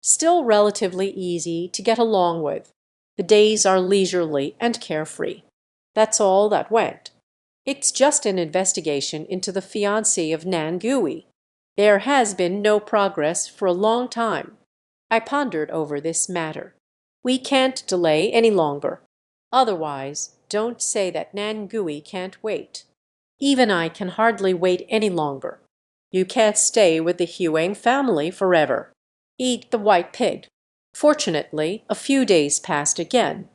Still relatively easy to get along with. The days are leisurely and carefree. That's all that went. It's just an investigation into the fiancé of Nan Gui. There has been no progress for a long time. I pondered over this matter. We can't delay any longer. Otherwise, don't say that Nan Gui can't wait. Even I can hardly wait any longer. You can't stay with the Huang family forever. Eat the white pig. Fortunately, a few days passed again.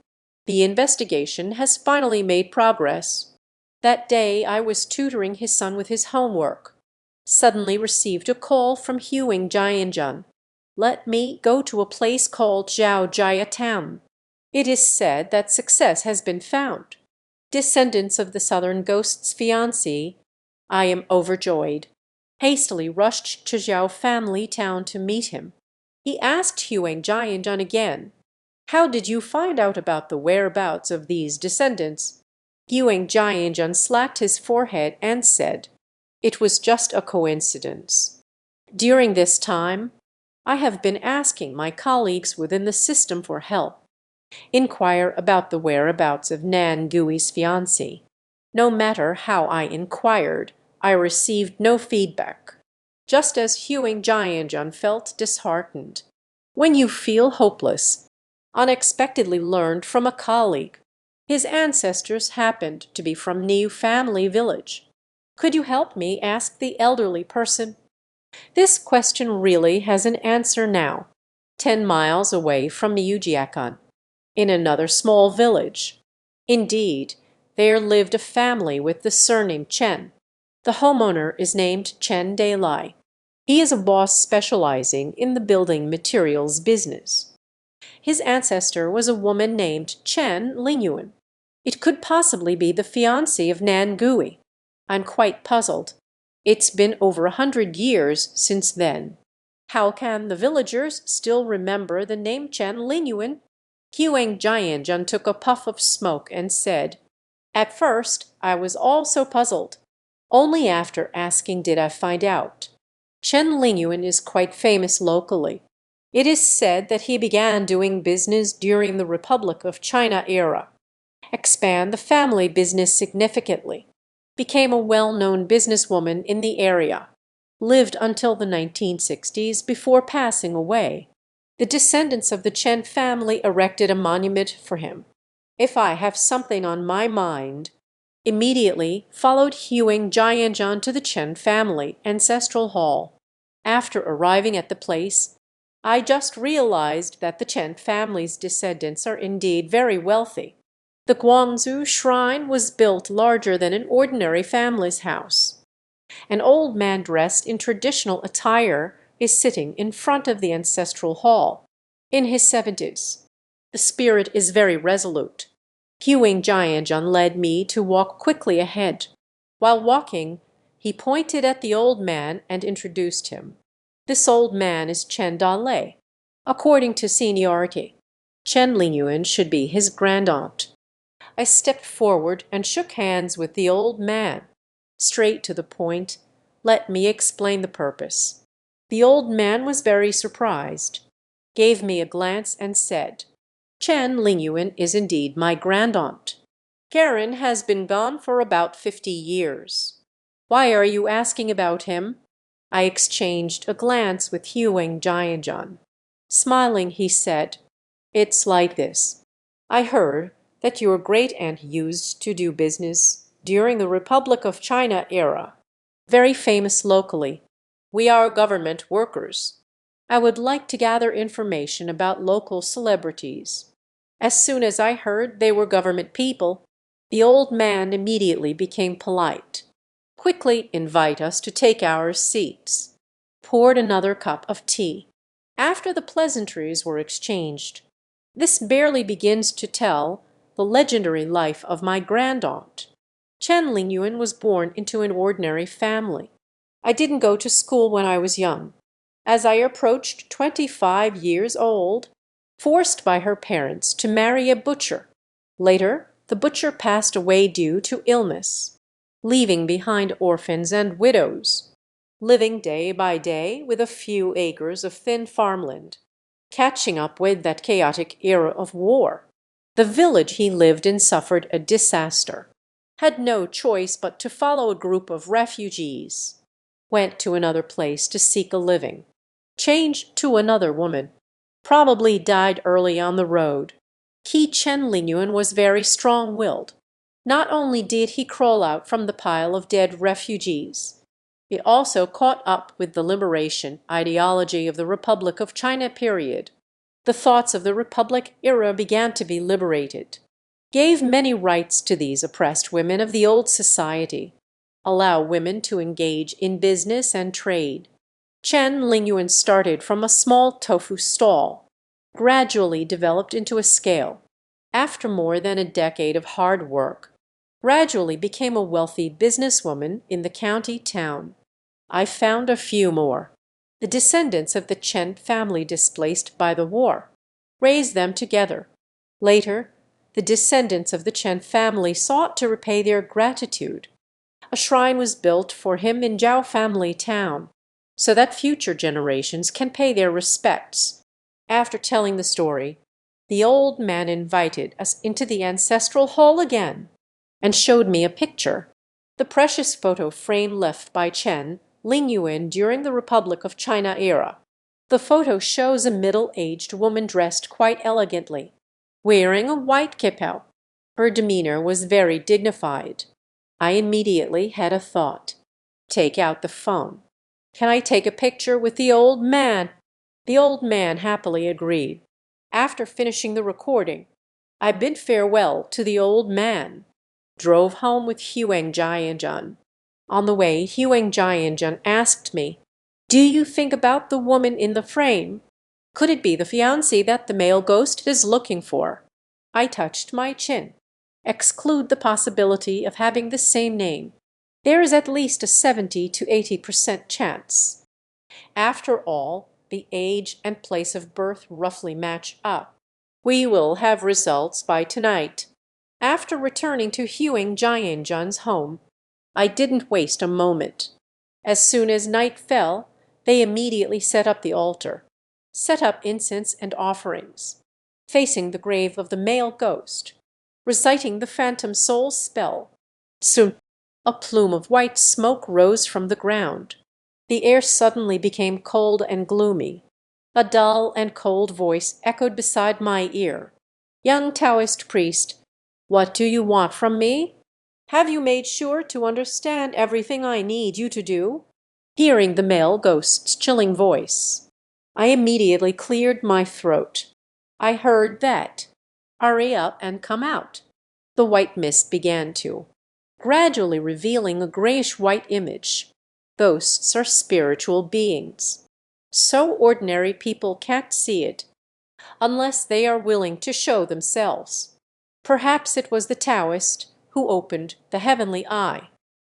The investigation has finally made progress. That day I was tutoring his son with his homework. Suddenly received a call from Huang Jianjun. Let me go to a place called Zhao Jia Town. It is said that success has been found. Descendants of the Southern Ghost's fiancé. I am overjoyed. Hastily rushed to Zhao family town to meet him. He asked Huang Jianjun again, "How did you find out about the whereabouts of these descendants?" Huang Jianjun slapped his forehead and said, "It was just a coincidence. During this time, I have been asking my colleagues within the system for help. Inquire about the whereabouts of Nan Gui's fiancé. No matter how I inquired, I received no feedback. Just as Huang Jianjun felt disheartened. When you feel hopeless, unexpectedly learned from a colleague. His ancestors happened to be from Niu family village. Could you help me? Asked the elderly person. This question really has an answer now. 10 miles away from Miujiakan, in another small village. Indeed, there lived a family with the surname Chen. The homeowner is named Chen Dalai. He is a boss specializing in the building materials business. His ancestor was a woman named Chen Lingyuan. It could possibly be the fiancée of Nan Gui. I'm quite puzzled. It's been over 100 years since then. How can the villagers still remember the name Chen Lingyuan? Huang Jianjun took a puff of smoke and said, "At first, I was also puzzled. Only after asking did I find out. Chen Lingyuan is quite famous locally. It is said that he began doing business during the Republic of China era, expand the family business significantly, became a well-known businesswoman in the area, lived until the 1960s before passing away. The descendants of the Chen family erected a monument for him. If I have something on my mind," immediately followed Huang Jianjun to the Chen family ancestral hall. After arriving at the place, I just realized that the Chen family's descendants are indeed very wealthy. The Guangzhou shrine was built larger than an ordinary family's house. An old man dressed in traditional attire is sitting in front of the ancestral hall, in his 70s. The spirit is very resolute. Huang Jianjun led me to walk quickly ahead. While walking, he pointed at the old man and introduced him. This old man is Chen Dalei. According to seniority, Chen Lingyuan should be his grandaunt. I stepped forward and shook hands with the old man. Straight to the point, let me explain the purpose. The old man was very surprised, gave me a glance and said, "Chen Lingyuan is indeed my grandaunt. Karen has been gone for about 50 years. Why are you asking about him?" I exchanged a glance with Huang Jianjun. Smiling, he said, "It's like this. I heard that your great-aunt used to do business during the Republic of China era. Very famous locally. We are government workers. I would like to gather information about local celebrities." As soon as I heard they were government people, the old man immediately became polite. "Quickly invite us to take our seats." Poured another cup of tea. After the pleasantries were exchanged, this barely begins to tell the legendary life of my grandaunt. Chen Lingyuan was born into an ordinary family. I didn't go to school when I was young. As I approached 25 years old, forced by her parents to marry a butcher. Later, the butcher passed away due to illness, leaving behind orphans and widows, living day by day with a few acres of thin farmland, catching up with that chaotic era of war. The village he lived in suffered a disaster, had no choice but to follow a group of refugees, went to another place to seek a living, changed to another woman, probably died early on the road. Qi Chen Lingyuan was very strong-willed. Not only did he crawl out from the pile of dead refugees, he also caught up with the liberation ideology of the Republic of China period. The thoughts of the Republic era began to be liberated, gave many rights to these oppressed women of the old society, allow women to engage in business and trade. Chen Lingyuan started from a small tofu stall, gradually developed into a scale. After more than a decade of hard work, gradually became a wealthy businesswoman in the county town. I found a few more. The descendants of the Chen family displaced by the war raised them together. Later, the descendants of the Chen family sought to repay their gratitude. A shrine was built for him in Zhao family town, so that future generations can pay their respects. After telling the story, the old man invited us into the ancestral hall again and showed me a picture, the precious photo frame left by Chen Lingyuan during the Republic of China era. The photo shows a middle-aged woman dressed quite elegantly, wearing a white kipao. Her demeanor was very dignified. I immediately had a thought. Take out the phone. Can I take a picture with the old man? The old man happily agreed. After finishing the recording, I bid farewell to the old man, drove home with Huang Jianjun. On the way, Huang Jianjun asked me, "Do you think about the woman in the frame? Could it be the fiancée that the male ghost is looking for?" I touched my chin. Exclude the possibility of having the same name. There is at least a 70 to 80% chance. After all, the age and place of birth roughly match up. We will have results by tonight. After returning to Huang Jianjun's home, I didn't waste a moment. As soon as night fell, they immediately set up the altar, set up incense and offerings, facing the grave of the male ghost, reciting the phantom soul spell. Soon a plume of white smoke rose from the ground. The air suddenly became cold and gloomy. A dull and cold voice echoed beside my ear. "Young Taoist priest, what do you want from me? Have you made sure to understand everything I need you to do?" Hearing the male ghost's chilling voice, I immediately cleared my throat. I heard that. "Hurry up and come out." The white mist began to, gradually revealing a grayish-white image. Ghosts are spiritual beings. So ordinary people can't see it unless they are willing to show themselves. Perhaps it was the Taoist who opened the heavenly eye,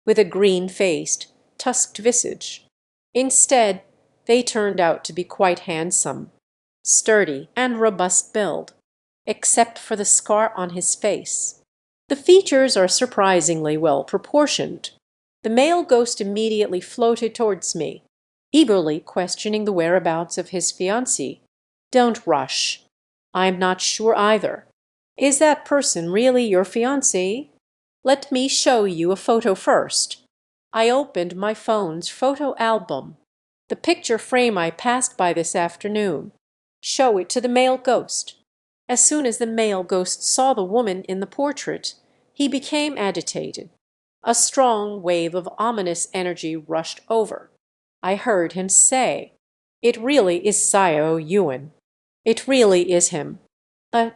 with a green-faced, tusked visage. Instead, they turned out to be quite handsome, sturdy and robust build, except for the scar on his face. The features are surprisingly well proportioned. The male ghost immediately floated towards me, eagerly questioning the whereabouts of his fiancée. "Don't rush. I'm not sure either. Is that person really your fiancée? Let me show you a photo first." I opened my phone's photo album. "The picture frame I passed by this afternoon. Show it to the male ghost." As soon as the male ghost saw the woman in the portrait, he became agitated. A strong wave of ominous energy rushed over. I heard him say, "It really is Xiao Yuan. It really is him. But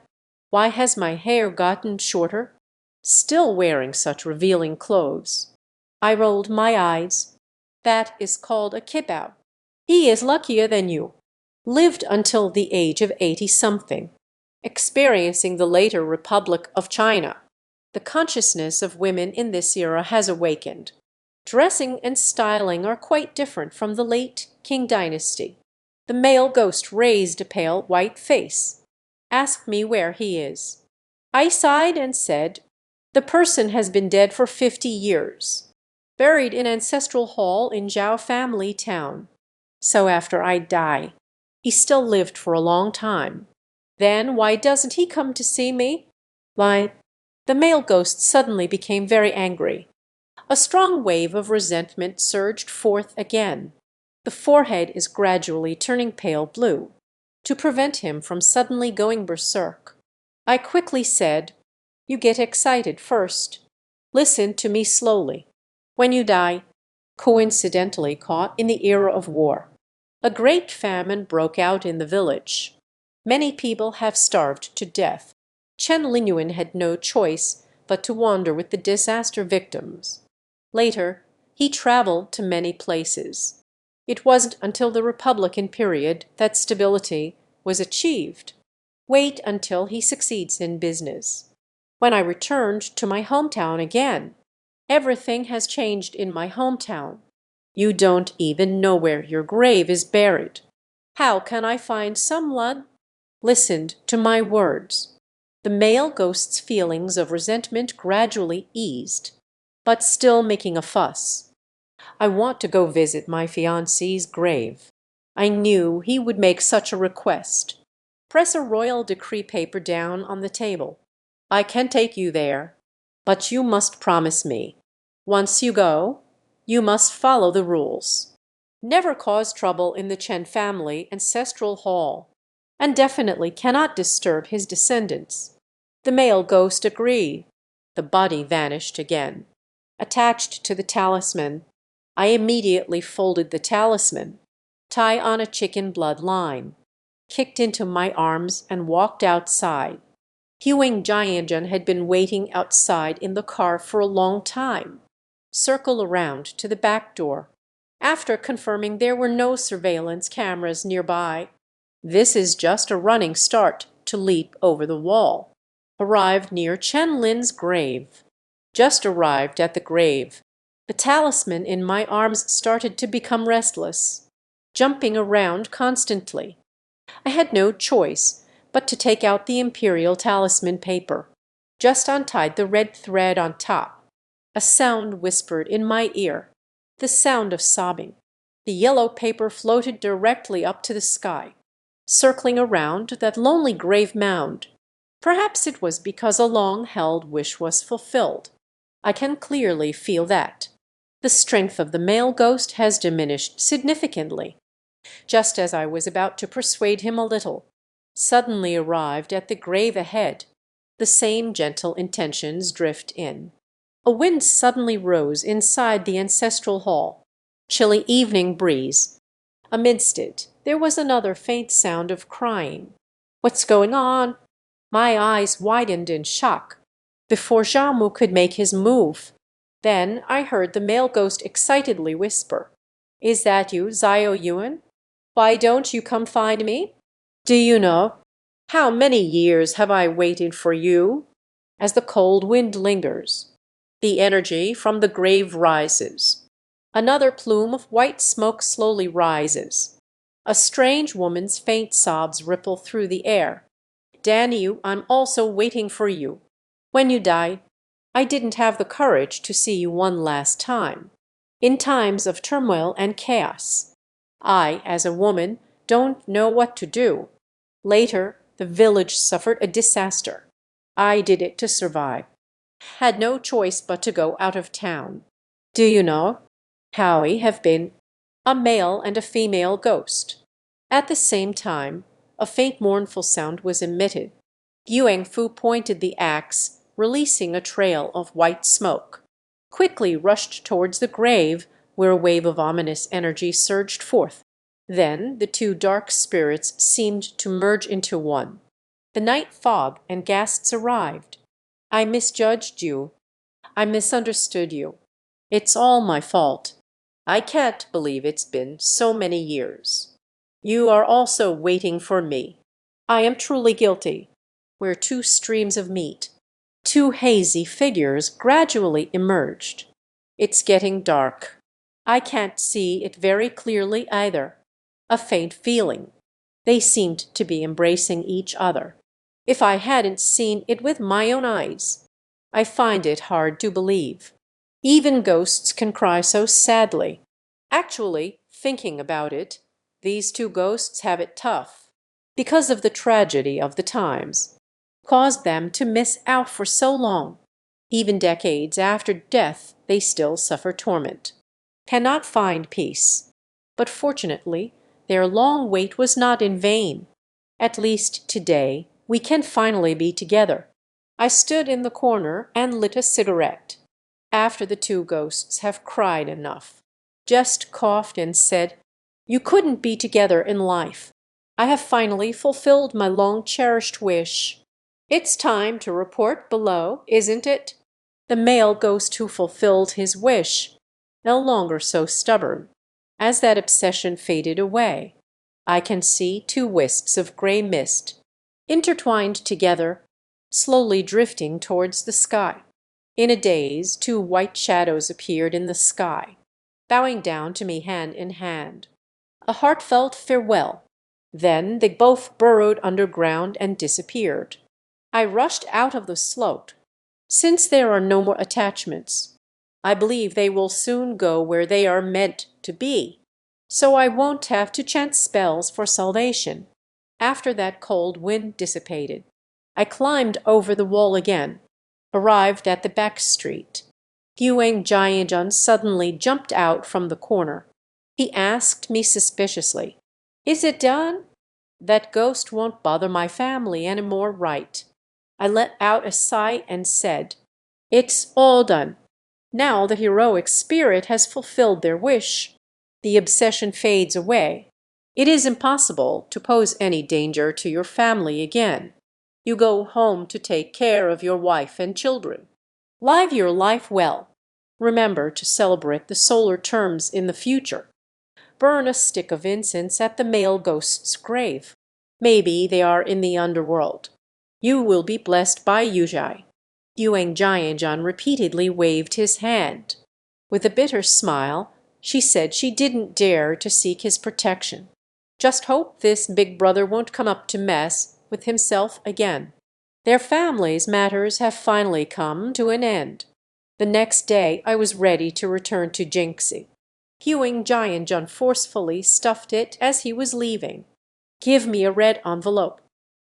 why has my hair gotten shorter? Still wearing such revealing clothes." I rolled my eyes. "That is called a kibao. He is luckier than you. Lived until the age of 80-something, experiencing the later Republic of China. The consciousness of women in this era has awakened. Dressing and styling are quite different from the late Qing dynasty." The male ghost raised a pale white face. "Ask me where he is." I sighed and said, The person has been dead for 50 years, buried in ancestral hall in Zhao family town. So after I die, he still lived for a long time. Then why doesn't he come to see me? Why, the male ghost suddenly became very angry. A strong wave of resentment surged forth again. The forehead is gradually turning pale blue. To prevent him from suddenly going berserk, I quickly said, "You get excited first. Listen to me slowly. When you die, coincidentally caught in the era of war, a great famine broke out in the village. Many people have starved to death. Chen Linyuan had no choice but to wander with the disaster victims. Later, he traveled to many places. It wasn't until the Republican period that stability was achieved. Wait until he succeeds in business. When I returned to my hometown again, everything has changed in my hometown. You don't even know where your grave is buried. How can I find someone?" Listened to my words. The male ghost's feelings of resentment gradually eased, but still making a fuss. "I want to go visit my fiancée's grave." I knew he would make such a request. Press a royal decree paper down on the table. "I can take you there, but you must promise me. Once you go, you must follow the rules. Never cause trouble in the Chen family ancestral hall, and definitely cannot disturb his descendants." The male ghost agreed. The body vanished again. Attached to the talisman, I immediately folded the talisman, tie on a chicken blood line, kicked into my arms and walked outside. Huang Jianzhen had been waiting outside in the car for a long time. Circle around to the back door. After confirming there were no surveillance cameras nearby, this is just a running start to leap over the wall. Arrived near Chen Lin's grave. Just arrived at the grave. The talisman in my arms started to become restless, jumping around constantly. I had no choice but to take out the imperial talisman paper. Just untied the red thread on top. A sound whispered in my ear, the sound of sobbing. The yellow paper floated directly up to the sky, circling around that lonely grave mound. Perhaps it was because a long-held wish was fulfilled. I can clearly feel that. The strength of the male ghost has diminished significantly. Just as I was about to persuade him a little, suddenly arrived at the grave ahead, the same gentle intentions drift in. A wind suddenly rose inside the ancestral hall. Chilly evening breeze. Amidst it, there was another faint sound of crying. "What's going on?" My eyes widened in shock before Zhamu could make his move. Then I heard the male ghost excitedly whisper, "Is that you, Zhao Yuan? Why don't you come find me? Do you know how many years have I waited for you?" As the cold wind lingers, the energy from the grave rises. Another plume of white smoke slowly rises. A strange woman's faint sobs ripple through the air. "Damn you, I'm also waiting for you. When you die, I didn't have the courage to see you one last time. In times of turmoil and chaos, I, as a woman, don't know what to do. Later, the village suffered a disaster. I did it to survive. Had no choice but to go out of town. Do you know, Howie have been a male and a female ghost." At the same time, a faint mournful sound was emitted. Yuang Fu pointed the axe, releasing a trail of white smoke. Quickly rushed towards the grave, where a wave of ominous energy surged forth. Then the two dark spirits seemed to merge into one. The night fog and ghasts arrived. "I misjudged you. I misunderstood you. It's all my fault. I can't believe it's been so many years. You are also waiting for me. I am truly guilty." Where two streams of meat, two hazy figures gradually emerged. It's getting dark. I can't see it very clearly either. A faint feeling. They seemed to be embracing each other. If I hadn't seen it with my own eyes, I find it hard to believe. Even ghosts can cry so sadly. Actually, thinking about it, these two ghosts have it tough because of the tragedy of the times, caused them to miss out for so long. Even decades after death, they still suffer torment, cannot find peace. But fortunately, their long wait was not in vain. At least today, we can finally be together. I stood in the corner and lit a cigarette. After the two ghosts have cried enough, just coughed and said, "You couldn't be together in life. I have finally fulfilled my long-cherished wish. It's time to report below, isn't it?" The male ghost who fulfilled his wish, no longer so stubborn. As that obsession faded away, I can see two wisps of gray mist, intertwined together, slowly drifting towards the sky. In a daze, two white shadows appeared in the sky, bowing down to me hand in hand. A heartfelt farewell. Then they both burrowed underground and disappeared. I rushed out of the slote. Since there are no more attachments, I believe they will soon go where they are meant to be, so I won't have to chant spells for salvation. After that cold wind dissipated, I climbed over the wall again, arrived at the back street. Huang Jianjun suddenly jumped out from the corner. He asked me suspiciously, "Is it done?" "That ghost won't bother my family any more, right?" I let out a sigh and said, "It's all done. Now the heroic spirit has fulfilled their wish. The obsession fades away. It is impossible to pose any danger to your family again. You go home to take care of your wife and children. Live your life well. Remember to celebrate the solar terms in the future. Burn a stick of incense at the male ghost's grave. Maybe they are in the underworld. You will be blessed by Yuzhai." Yuang Jianjian repeatedly waved his hand. With a bitter smile, she said she didn't dare to seek his protection. Just hope this big brother won't come up to mess with himself again. Their family's matters have finally come to an end. The next day I was ready to return to Jinxi. Huang Jianjun forcefully stuffed it as he was leaving. "Give me a red envelope.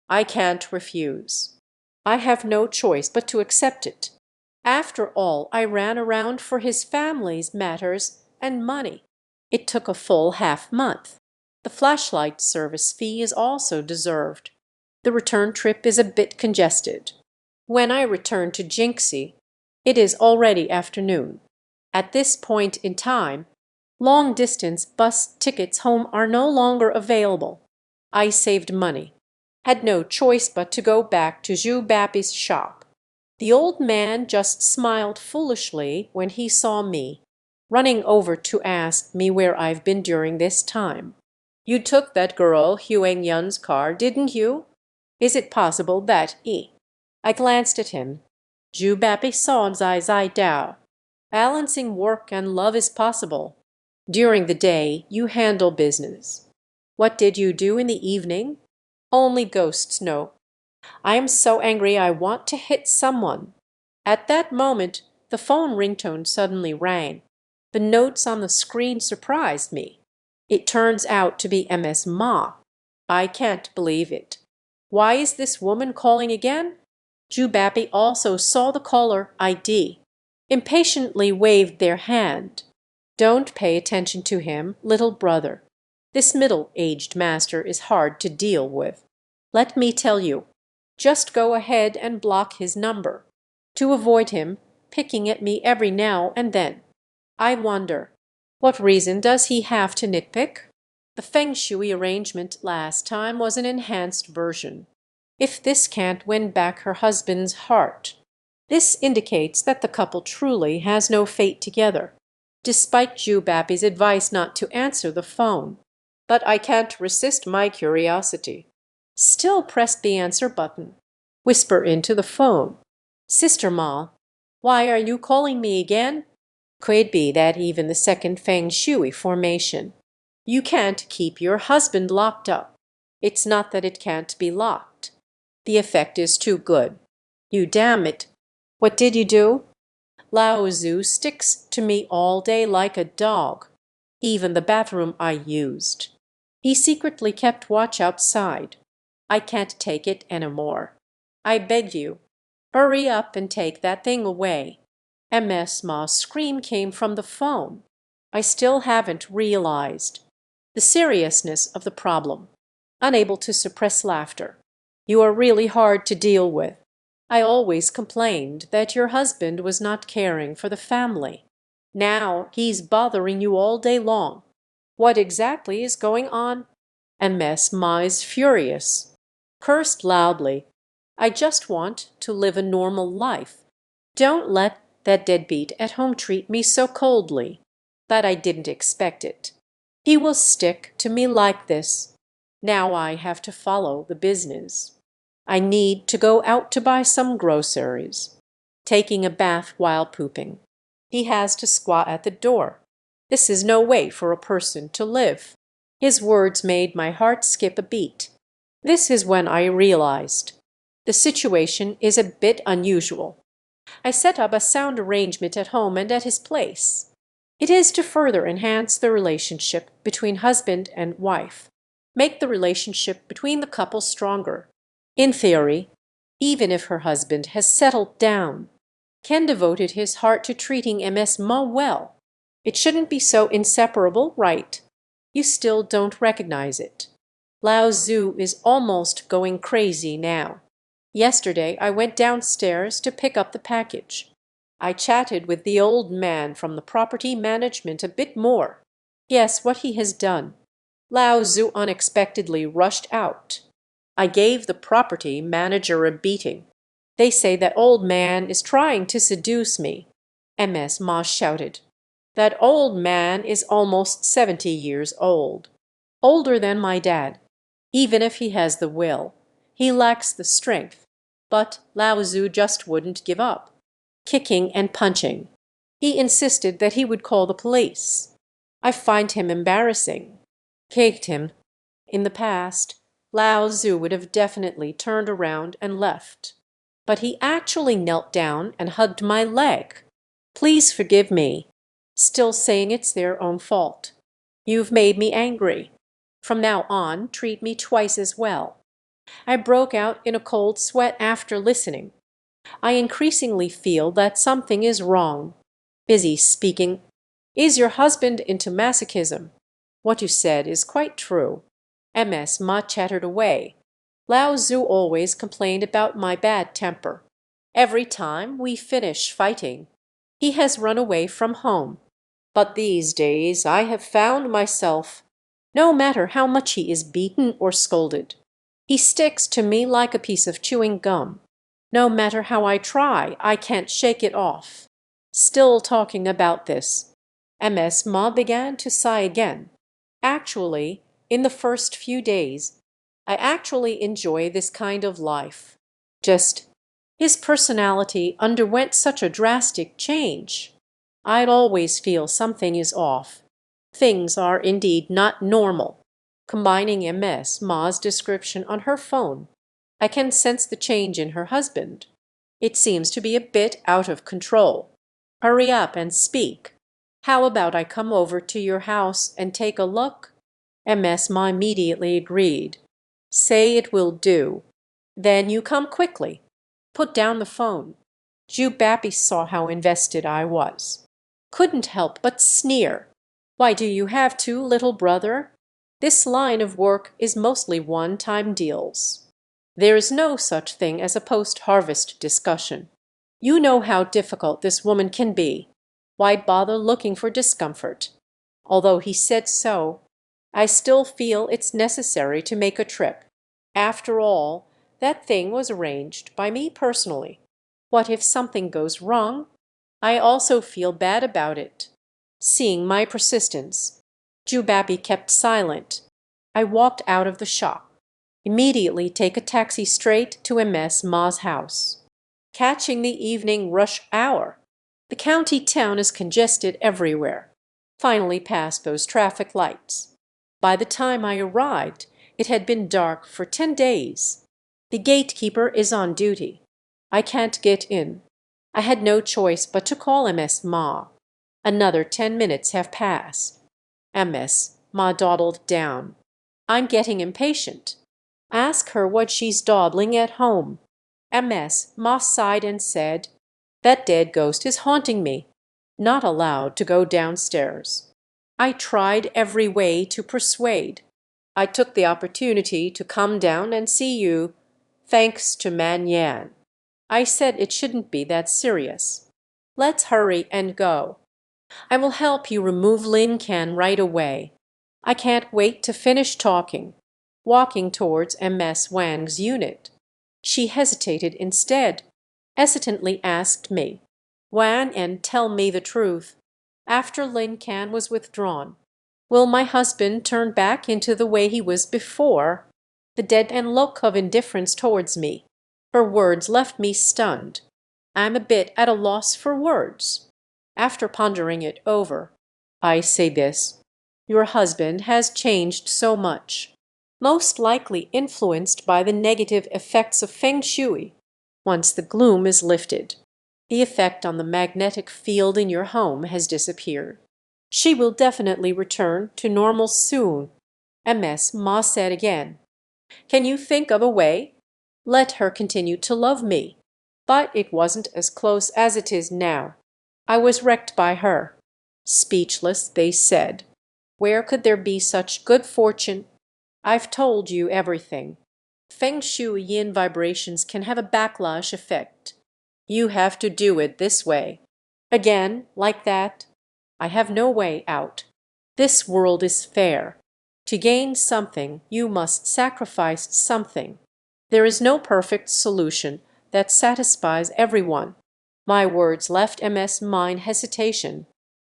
I can't refuse. I have no choice but to accept it. After all, I ran around for his family's matters and money. It took a full half-month. The flashlight service fee is also deserved. The return trip is a bit congested. When I return to Jinxi, it is already afternoon. At this point in time, long-distance bus tickets home are no longer available. I saved money, had no choice but to go back to Zhu Bapi's shop. The old man just smiled foolishly when he saw me, running over to ask me where I've been during this time. "You took that girl Huang Yun's car, didn't you? Is it possible that he—" I glanced at him. "Zhu Bapi saw Zai Zai Dao. Balancing work and love is possible. During the day, you handle business. What did you do in the evening? Only ghosts know. I am so angry I want to hit someone." At that moment, the phone ringtone suddenly rang. The notes on the screen surprised me. It turns out to be MS Ma. I can't believe it. Why is this woman calling again? Zhu Bapi also saw the caller ID. Impatiently waved their hand. "Don't pay attention to him, little brother. This middle-aged master is hard to deal with. Let me tell you, just go ahead and block his number, to avoid him picking at me every now and then. I wonder, what reason does he have to nitpick?" The Feng Shui arrangement last time was an enhanced version. If this can't win back her husband's heart, this indicates that the couple truly has no fate together, despite Zhu Bapi's advice not to answer the phone. But I can't resist my curiosity. Still press the answer button. Whisper into the phone, "Sister Ma, why are you calling me again?" Could be that even the second Feng Shui formation. You can't keep your husband locked up. It's not that it can't be locked. The effect is too good. You damn it. What did you do? Lao Tzu sticks to me all day like a dog, even the bathroom I used. He secretly kept watch outside. I can't take it anymore. I beg you, hurry up and take that thing away. MS Ma's scream came from the phone. I still haven't realized the seriousness of the problem. Unable to suppress laughter. You are really hard to deal with. I always complained that your husband was not caring for the family. Now he's bothering you all day long. What exactly is going on? MS Ma is furious. Cursed loudly. I just want to live a normal life. Don't let that deadbeat at home treat me so coldly. But I didn't expect it. He will stick to me like this. Now I have to follow the business. I need to go out to buy some groceries. Taking a bath while pooping. He has to squat at the door. This is no way for a person to live. His words made my heart skip a beat. This is when I realized the situation is a bit unusual. I set up a sound arrangement at home and at his place. It is to further enhance the relationship between husband and wife, make the relationship between the couple stronger. In theory, even if her husband has settled down, Ken devoted his heart to treating MS Ma well. It shouldn't be so inseparable, right? You still don't recognize it. Lao Tzu is almost going crazy now. Yesterday I went downstairs to pick up the package. I chatted with the old man from the property management a bit more. Guess what he has done? Lao Tzu unexpectedly rushed out. I gave the property manager a beating. They say that old man is trying to seduce me. MS Ma shouted. That old man is almost 70 years old. Older than my dad. Even if he has the will, he lacks the strength. But Lao Tzu just wouldn't give up. Kicking and punching. He insisted that he would call the police. I find him embarrassing. Kicked him. In the past, Lao Tzu would have definitely turned around and left. But he actually knelt down and hugged my leg. Please forgive me. Still saying it's their own fault. You've made me angry. From now on, treat me twice as well. I broke out in a cold sweat after listening. I increasingly feel that something is wrong. Busy speaking. Is your husband into masochism? What you said is quite true. MS Ma chattered away. Lao Tzu always complained about my bad temper. Every time we finish fighting, he has run away from home. But these days I have found myself, no matter how much he is beaten or scolded, he sticks to me like a piece of chewing gum. No matter how I try, I can't shake it off. Still talking about this. MS Ma began to sigh again. Actually, in the first few days, I actually enjoy this kind of life. Just, his personality underwent such a drastic change. I'd always feel something is off. Things are indeed not normal. Combining MS Ma's description on her phone, I can sense the change in her husband. It seems to be a bit out of control. Hurry up and speak. How about I come over to your house and take a look? MS Ma immediately agreed. Say it will do. Then you come quickly. Put down the phone. Ju Bappy saw how invested I was. Couldn't help but sneer. Why do you have two, little brother? This line of work is mostly one-time deals. There is no such thing as a post-harvest discussion. You know how difficult this woman can be. Why bother looking for discomfort? Although he said so, I still feel it's necessary to make a trip. After all, that thing was arranged by me personally. What if something goes wrong? I also feel bad about it. Seeing my persistence, Jubabi kept silent. I walked out of the shop. Immediately take a taxi straight to MS Ma's house. Catching the evening rush hour. The county town is congested everywhere. Finally passed those traffic lights. By the time I arrived, it had been dark for 10 days. The gatekeeper is on duty. I can't get in. I had no choice but to call Ms. Ma. Another 10 minutes have passed. Ms. Ma dawdled down. I'm getting impatient. Ask her what she's dawdling at home. Ms. Ma sighed and said, that dead ghost is haunting me. Not allowed to go downstairs. I tried every way to persuade. I took the opportunity to come down and see you, thanks to Man Yan. I said it shouldn't be that serious. Let's hurry and go. I will help you remove Lin Can right away. I can't wait to finish talking. Walking towards Ms. Wang's unit. She hesitated instead, hesitantly asked me, Wan, and tell me the truth. After Lin Can was withdrawn, will my husband turn back into the way he was before? The dead and look of indifference towards me. Her words left me stunned. I'm a bit at a loss for words. After pondering it over, I say this. Your husband has changed so much, most likely influenced by the negative effects of Feng Shui. Once the gloom is lifted, the effect on the magnetic field in your home has disappeared. She will definitely return to normal soon. Ms. Ma said again, can you think of a way? Let her continue to love me. But it wasn't as close as it is now. I was wrecked by her. Speechless, they said. Where could there be such good fortune? I've told you everything. Feng Shui yin vibrations can have a backlash effect. You have to do it this way. Again, like that. I have no way out. This world is fair. To gain something, you must sacrifice something. There is no perfect solution that satisfies everyone. My words left Ms. Ma in hesitation.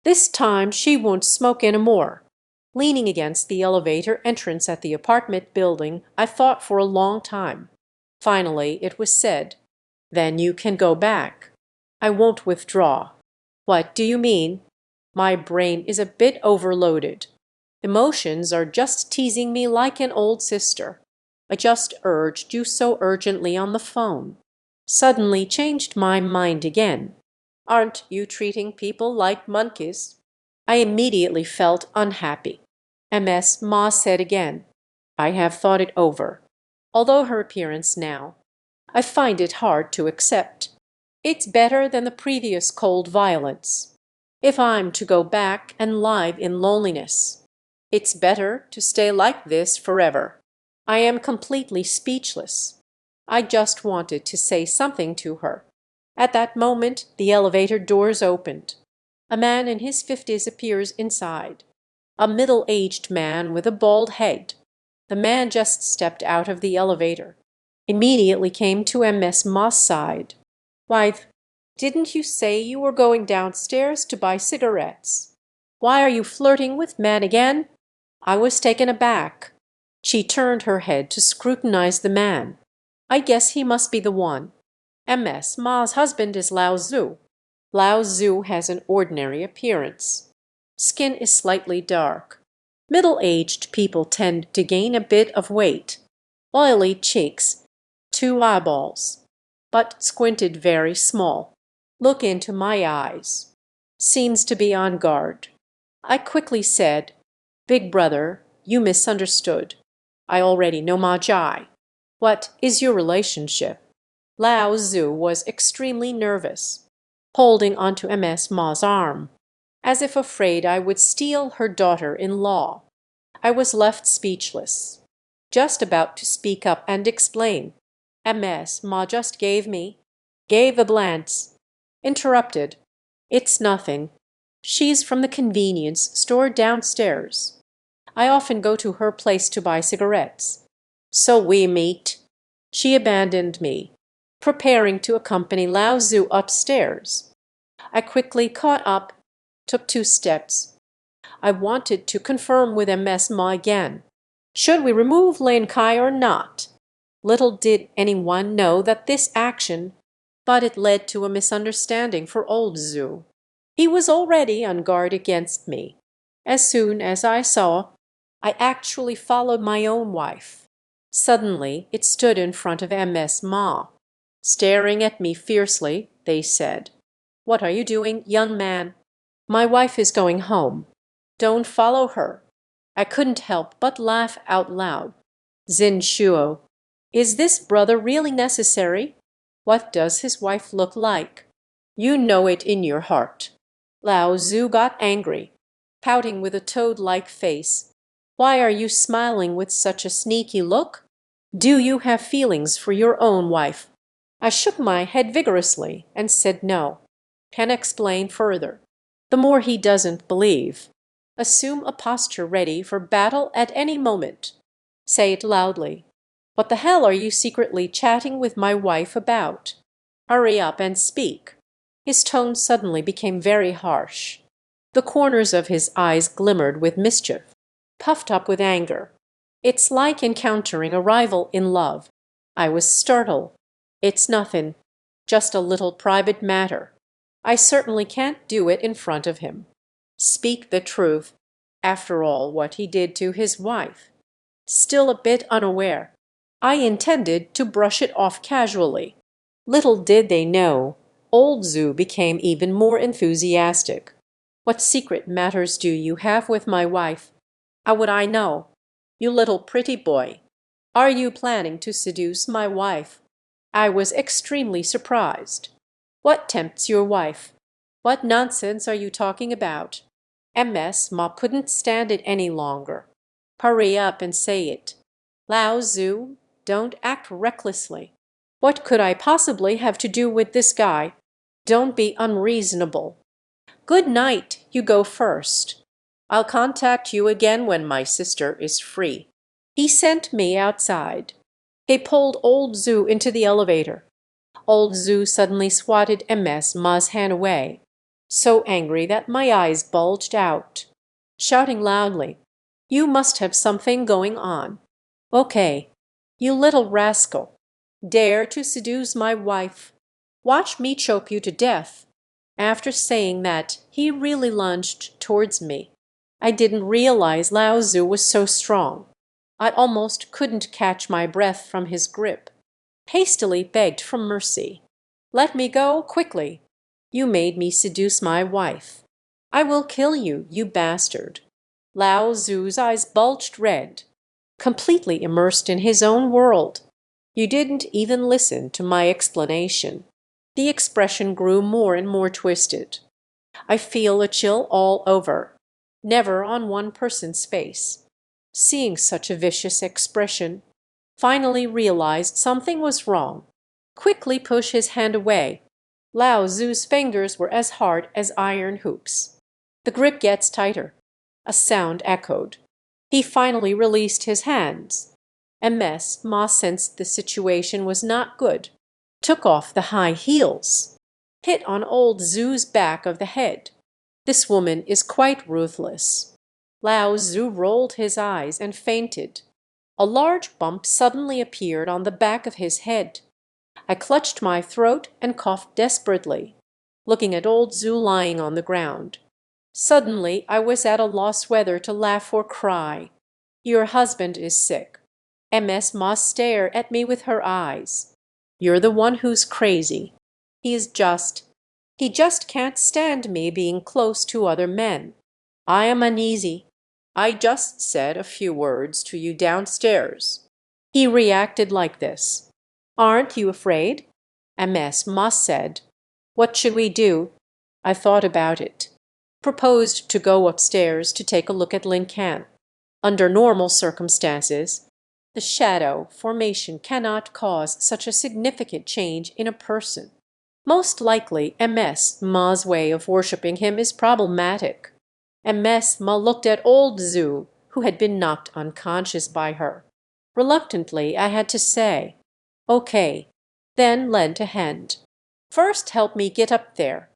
This time she won't smoke any more. Leaning against the elevator entrance at the apartment building, I thought for a long time. Finally, it was said, then you can go back. I won't withdraw. What do you mean? My brain is a bit overloaded. Emotions are just teasing me like an old sister. I just urged you so urgently on the phone. Suddenly changed my mind again. Aren't you treating people like monkeys? I immediately felt unhappy. Ms. Ma said again, I have thought it over. Although her appearance now, I find it hard to accept. It's better than the previous cold violence. If I'm to go back and live in loneliness, it's better to stay like this forever. I am completely speechless. I just wanted to say something to her. At that moment, the elevator doors opened. A man in his 50s appears inside. A middle-aged man with a bald head. The man just stepped out of the elevator. Immediately came to Ms. Ma's side. Why, didn't you say you were going downstairs to buy cigarettes? Why are you flirting with men again? I was taken aback. She turned her head to scrutinize the man. I guess he must be the one. Ms. Ma's husband is Lao Tzu. Lao Tzu has an ordinary appearance. Skin is slightly dark. Middle-aged people tend to gain a bit of weight. Oily cheeks, 2 eyeballs, but squinted very small. Look into my eyes. Seems to be on guard. I quickly said, Big brother, you misunderstood. I already know Ma Jai. What is your relationship? Lao Tzu was extremely nervous, holding onto Ms. Ma's arm, as if afraid I would steal her daughter-in-law. I was left speechless, just about to speak up and explain. Ms. Ma just gave a glance. Interrupted. It's nothing. She's from the convenience store downstairs. I often go to her place to buy cigarettes. So we meet. She abandoned me, preparing to accompany Lao Tzu upstairs. I quickly caught up, took 2 steps. I wanted to confirm with Ms. Ma again. Should we remove Lin Kai or not? Little did anyone know that this action, but it led to a misunderstanding for old Tzu. He was already on guard against me. As soon as I saw, I actually followed my own wife. Suddenly, it stood in front of Ms. Ma. Staring at me fiercely, they said, "What are you doing, young man?" "My wife is going home." "Don't follow her." I couldn't help but laugh out loud. Xin Shuo, is this brother really necessary? What does his wife look like? You know it in your heart. Lao Tzu got angry, pouting with a toad-like face. Why are you smiling with such a sneaky look? Do you have feelings for your own wife? I shook my head vigorously and said no. Can explain further. The more he doesn't believe. Assume a posture ready for battle at any moment. Say it loudly. What the hell are you secretly chatting with my wife about? Hurry up and speak. His tone suddenly became very harsh. The corners of his eyes glimmered with mischief, puffed up with anger. It's like encountering a rival in love. I was startled. It's nothing. Just a little private matter. I certainly can't do it in front of him. Speak the truth. After all, what he did to his wife. Still a bit unaware. I intended to brush it off casually. Little did they know, old Zhu became even more enthusiastic. What secret matters do you have with my wife? How would I know? You little pretty boy. Are you planning to seduce my wife? I was extremely surprised. What tempts your wife? What nonsense are you talking about? MS Ma couldn't stand it any longer. Hurry up and say it. Lao Tzu, don't act recklessly. What could I possibly have to do with this guy? Don't be unreasonable. Good night, you go first. I'll contact you again when my sister is free. He sent me outside. He pulled old Zhu into the elevator. Old Zhu suddenly swatted MS Ma's hand away, so angry that my eyes bulged out, shouting loudly, "You must have something going on. Okay, you little rascal. Dare to seduce my wife. Watch me choke you to death." After saying that, he really lunged towards me. I didn't realize Lao Tzu was so strong. I almost couldn't catch my breath from his grip. Hastily begged for mercy. "Let me go, quickly. You made me seduce my wife. I will kill you, you bastard." Lao Tzu's eyes bulged red, completely immersed in his own world. You didn't even listen to my explanation. The expression grew more and more twisted. I feel a chill all over, never on one person's face. Seeing such a vicious expression, finally realized something was wrong. Quickly push his hand away. Lao Tzu's fingers were as hard as iron hoops. The grip gets tighter. A sound echoed. He finally released his hands. MS Ma sensed the situation was not good. Took off the high heels. Hit on old Zhu's back of the head. This woman is quite ruthless. Lao Tzu rolled his eyes and fainted. A large bump suddenly appeared on the back of his head. I clutched my throat and coughed desperately, looking at old Zhu lying on the ground. Suddenly I was at a loss whether to laugh or cry. Your husband is sick. MS Ma stared at me with her eyes. You're the one who's crazy. He just can't stand me being close to other men. I am uneasy. I just said a few words to you downstairs. He reacted like this. Aren't you afraid? MS Ma said. What should we do? I thought about it. Proposed to go upstairs to take a look at Lin Can. Under normal circumstances, the shadow formation cannot cause such a significant change in a person. Most likely, MS Ma's way of worshipping him is problematic. MS Ma looked at old Zhu, who had been knocked unconscious by her. Reluctantly, I had to say, "Okay," then lent a hand. "First help me get up there."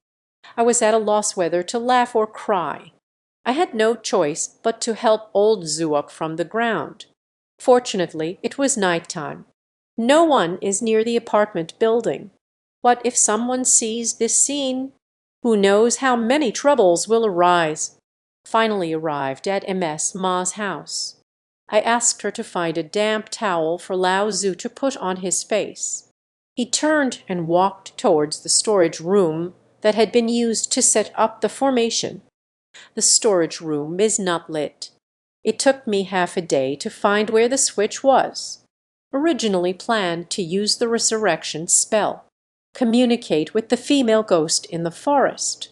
I was at a loss whether to laugh or cry. I had no choice but to help old Zhu up from the ground. Fortunately, it was night time. No one is near the apartment building. What if someone sees this scene? Who knows how many troubles will arise? Finally arrived at MS Ma's house. I asked her to find a damp towel for Lao Tzu to put on his face. He turned and walked towards the storage room that had been used to set up the formation. The storage room is not lit. It took me half a day to find where the switch was. Originally planned to use the resurrection spell, communicate with the female ghost in the forest.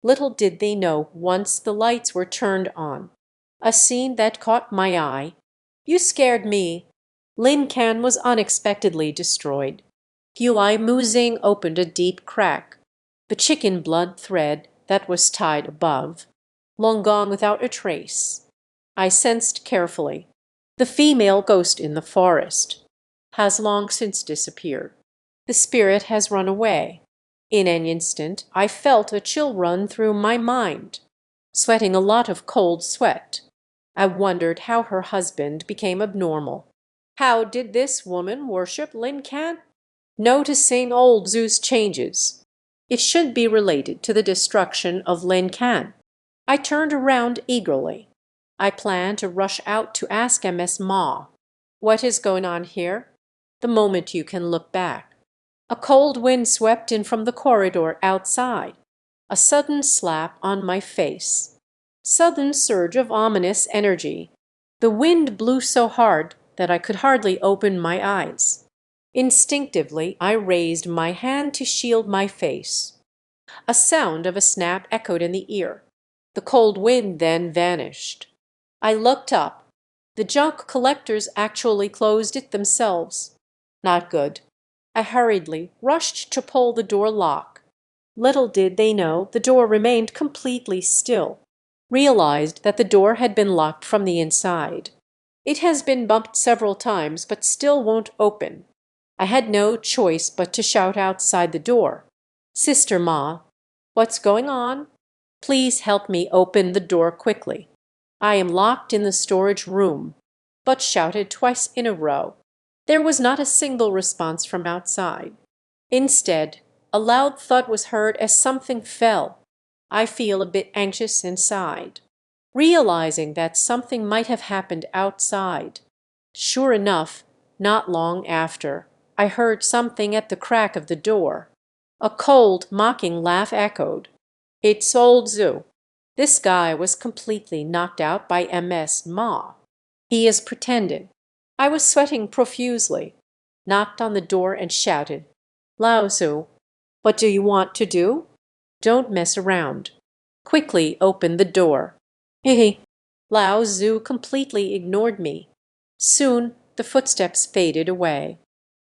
Little did they know once the lights were turned on. A scene that caught my eye. You scared me. Lin Can was unexpectedly destroyed. Gui Muzing opened a deep crack. The chicken blood thread that was tied above, long gone without a trace. I sensed carefully. The female ghost in the forest has long since disappeared. The spirit has run away. In an instant I felt a chill run through my mind, sweating a lot of cold sweat. I wondered how her husband became abnormal. How did this woman worship Lin Can? Noticing old Zhu's changes. It should be related to the destruction of Lin Can. I turned around eagerly. I planned to rush out to ask MS Ma, "What is going on here?" the moment you can look back. A cold wind swept in from the corridor outside. A sudden slap on my face. Sudden surge of ominous energy. The wind blew so hard that I could hardly open my eyes. Instinctively, I raised my hand to shield my face. A sound of a snap echoed in the ear. The cold wind then vanished. I looked up. The junk collectors actually closed it themselves. Not good. I hurriedly rushed to pull the door lock. Little did they know the door remained completely still. Realized that the door had been locked from the inside. It has been bumped several times but still won't open. I had no choice but to shout outside the door. "Sister Ma, what's going on? Please help me open the door quickly. I am locked in the storage room," but shouted twice in a row. There was not a single response from outside. Instead, a loud thud was heard as something fell. I feel a bit anxious inside, realizing that something might have happened outside. Sure enough, not long after, I heard something at the crack of the door. A cold, mocking laugh echoed. "It's old Zhu. This guy was completely knocked out by MS Ma. He is pretending." I was sweating profusely, knocked on the door and shouted, "Lao Zhu, what do you want to do? Don't mess around. Quickly open the door." Hehe. Lao Zhu completely ignored me. Soon the footsteps faded away.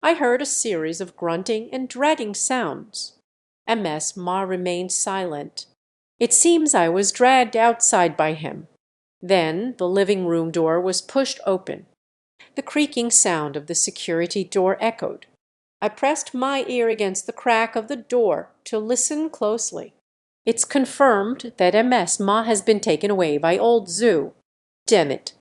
I heard a series of grunting and dragging sounds. MS Ma remained silent. It seems I was dragged outside by him. Then the living room door was pushed open. The creaking sound of the security door echoed. I pressed my ear against the crack of the door to listen closely. It's confirmed that MS Ma has been taken away by old Zhu. Damn it.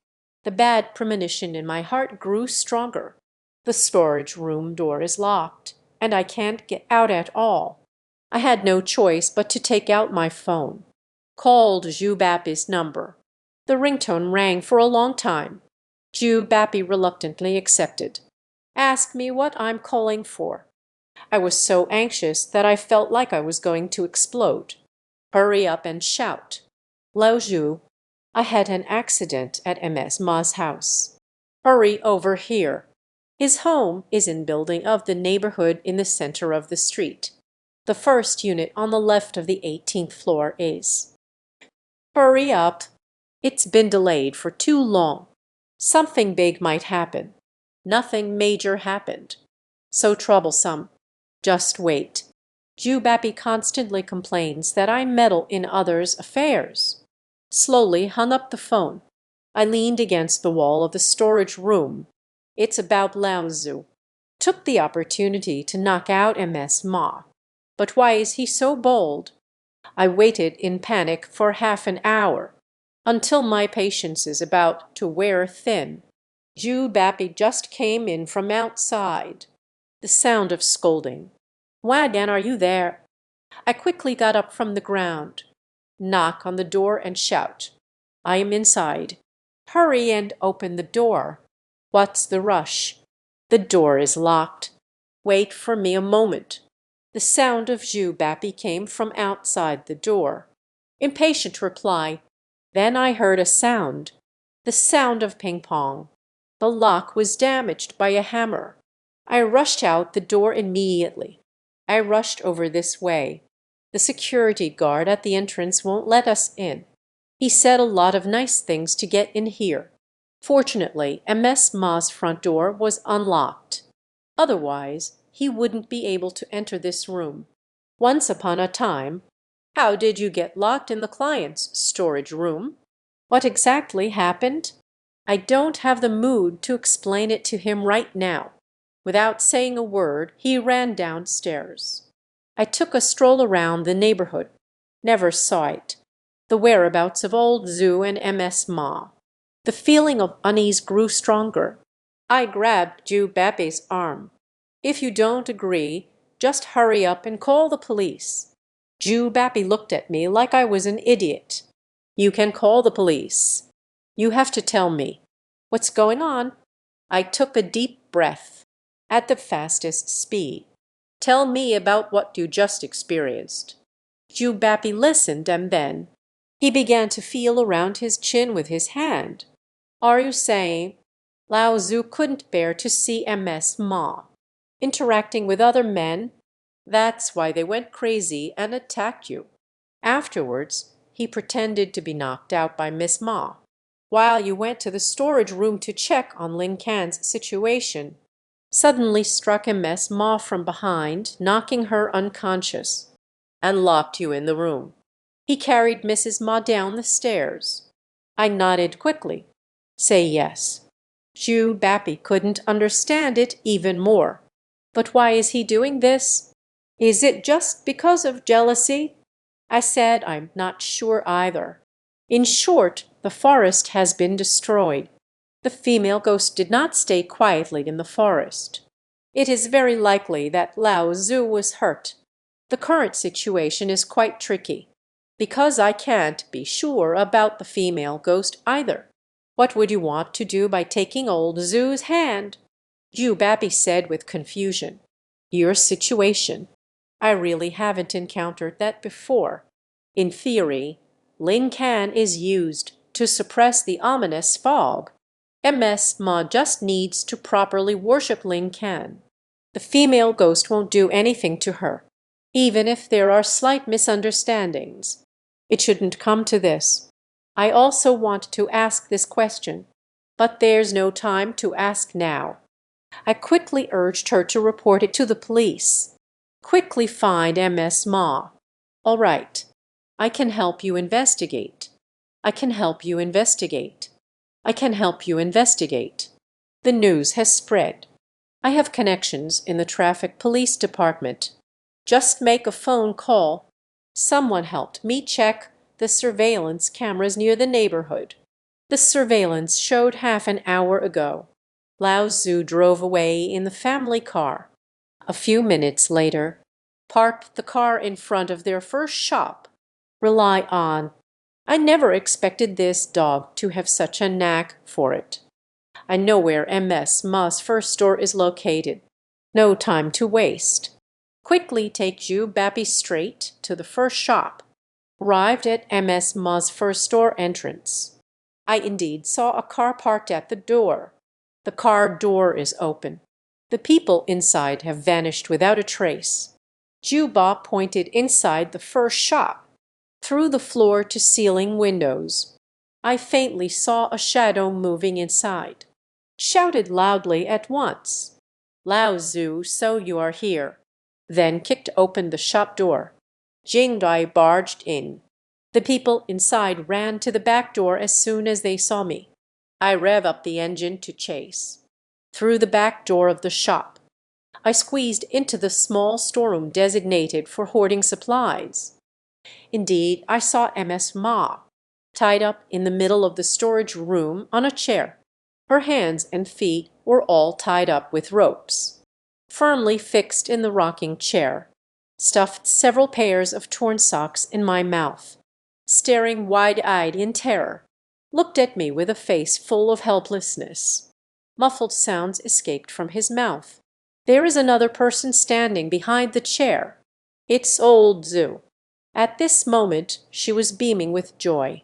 The bad premonition in my heart grew stronger. The storage room door is locked, and I can't get out at all. I had no choice but to take out my phone. Called Zhu Bapi's number. The ringtone rang for a long time. Zhu Bapi reluctantly accepted. "Ask me what I'm calling for." I was so anxious that I felt like I was going to explode. "Hurry up and shout. Lao Zhu, I had an accident at MS Ma's house. Hurry over here. His home is in building of the neighborhood in the center of the street. The first unit on the left of the 18th floor is." Hurry up. It's been delayed for too long. Something big might happen. Nothing major happened. So troublesome. Just wait. Zhu Bapi constantly complains that I meddle in others' affairs. Slowly hung up the phone. I leaned against the wall of the storage room. It's about Lao Zhu. Took the opportunity to knock out MS Ma. But why is he so bold? I waited in panic for half an hour, until my patience is about to wear thin. Zhu Bapi just came in from outside. The sound of scolding. "Wagan, are you there?" I quickly got up from the ground. Knock on the door and shout. "I am inside." Hurry and open the door. What's the rush? The door is locked. Wait for me a moment." The sound of Zhu Bapi came from outside the door. Impatient reply. Then I heard a sound. The sound of ping-pong. The lock was damaged by a hammer. I rushed out the door immediately. I rushed over this way. The security guard at the entrance won't let us in. He said a lot of nice things to get in here. Fortunately, MS Ma's front door was unlocked. Otherwise, he wouldn't be able to enter this room. Once upon a time, how did you get locked in the client's storage room? What exactly happened? I don't have the mood to explain it to him right now. Without saying a word, he ran downstairs. I took a stroll around the neighborhood. Never saw it. The whereabouts of old Zhu and MS Ma. The feeling of unease grew stronger. I grabbed Zhu Bapi's arm. "If you don't agree, just hurry up and call the police." Zhu Bapi looked at me like I was an idiot. "You can call the police. You have to tell me. What's going on?" I took a deep breath at the fastest speed. "Tell me about what you just experienced." Zhu Bapi listened, and then he began to feel around his chin with his hand. "Are you saying Lao Tzu couldn't bear to see MS Ma interacting with other men? That's why they went crazy and attacked you. Afterwards, he pretended to be knocked out by Miss Ma. While you went to the storage room to check on Lin Can's situation, suddenly struck MS Ma from behind, knocking her unconscious, and locked you in the room. He carried Mrs. Ma down the stairs." I nodded quickly. "Say yes." Zhu Bapi couldn't understand it even more. "But why is he doing this? Is it just because of jealousy?" I said I'm not sure either. In short, the forest has been destroyed. The female ghost did not stay quietly in the forest. It is very likely that Lao Tzu was hurt. The current situation is quite tricky, because I can't be sure about the female ghost either. What would you want to do by taking old Zhu's hand?" Zhu Bapi said with confusion. "Your situation. I really haven't encountered that before. In theory, Lin Can is used to suppress the ominous fog. MS Ma just needs to properly worship Lin Can. The female ghost won't do anything to her, even if there are slight misunderstandings. It shouldn't come to this. I also want to ask this question, but there's no time to ask now." I quickly urged her to report it to the police. "Quickly find MS Ma." "All right. I can help you investigate. I can help you investigate. I can help you investigate." The news has spread. I have connections in the traffic police department. Just make a phone call. Someone helped me check the surveillance cameras near the neighborhood. The surveillance showed half an hour ago. Lao Tzu drove away in the family car. A few minutes later, parked the car in front of their first shop. Rely on. I never expected this dog to have such a knack for it. I know where MS Ma's first store is located. No time to waste. Quickly take Zhu Bapi straight to the first shop. Arrived at MS Ma's first store entrance. I indeed saw a car parked at the door. The car door is open. The people inside have vanished without a trace. Zhu Ba pointed inside the first shop, through the floor-to-ceiling windows. I faintly saw a shadow moving inside. Shouted loudly at once, "Lao Tzu, so you are here." Then kicked open the shop door. Jingdai barged in. The people inside ran to the back door as soon as they saw me. I rev up the engine to chase. Through the back door of the shop, I squeezed into the small storeroom designated for hoarding supplies. Indeed, I saw MS Ma, tied up in the middle of the storage room on a chair. Her hands and feet were all tied up with ropes. Firmly fixed in the rocking chair, stuffed several pairs of torn socks in my mouth, staring wide-eyed in terror, looked at me with a face full of helplessness. Muffled sounds escaped from his mouth. There is another person standing behind the chair. It's old Zhu. At this moment she was beaming with joy.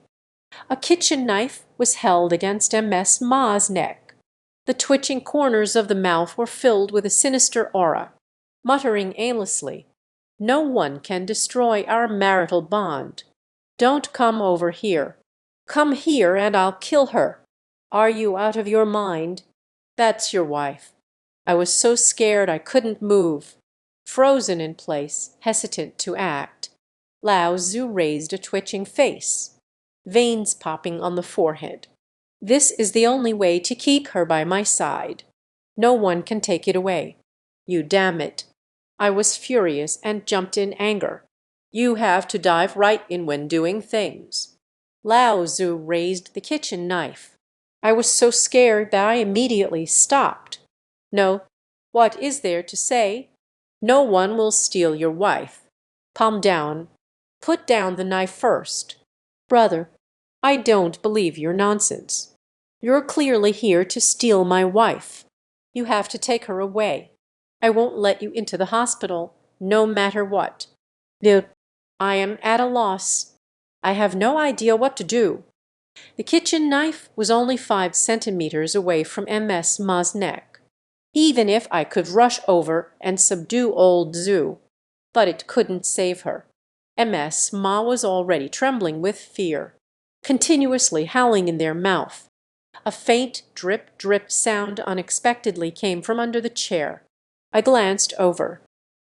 A kitchen knife was held against MS Ma's neck. The twitching corners of the mouth were filled with a sinister aura. Muttering aimlessly, "No one can destroy our marital bond. Don't come over here. Come here and I'll kill her. Are you out of your mind? That's your wife." I was so scared I couldn't move. Frozen in place, hesitant to act, Lao Tzu raised a twitching face, veins popping on the forehead. "This is the only way to keep her by my side. No one can take it away. You damn it." I was furious and jumped in anger. "You have to dive right in when doing things." Lao Tzu raised the kitchen knife. I was so scared that I immediately stopped. "No, what is there to say? No one will steal your wife. Palm down. Put down the knife first." "Brother, I don't believe your nonsense. You're clearly here to steal my wife. You have to take her away. I won't let you into the hospital, no matter what. No, I am at a loss. I have no idea what to do." The kitchen knife was only 5 centimeters away from MS Ma's neck. Even if I could rush over and subdue old Zhu, but it couldn't save her. MS Ma was already trembling with fear, continuously howling in their mouth. A faint drip-drip sound unexpectedly came from under the chair. I glanced over.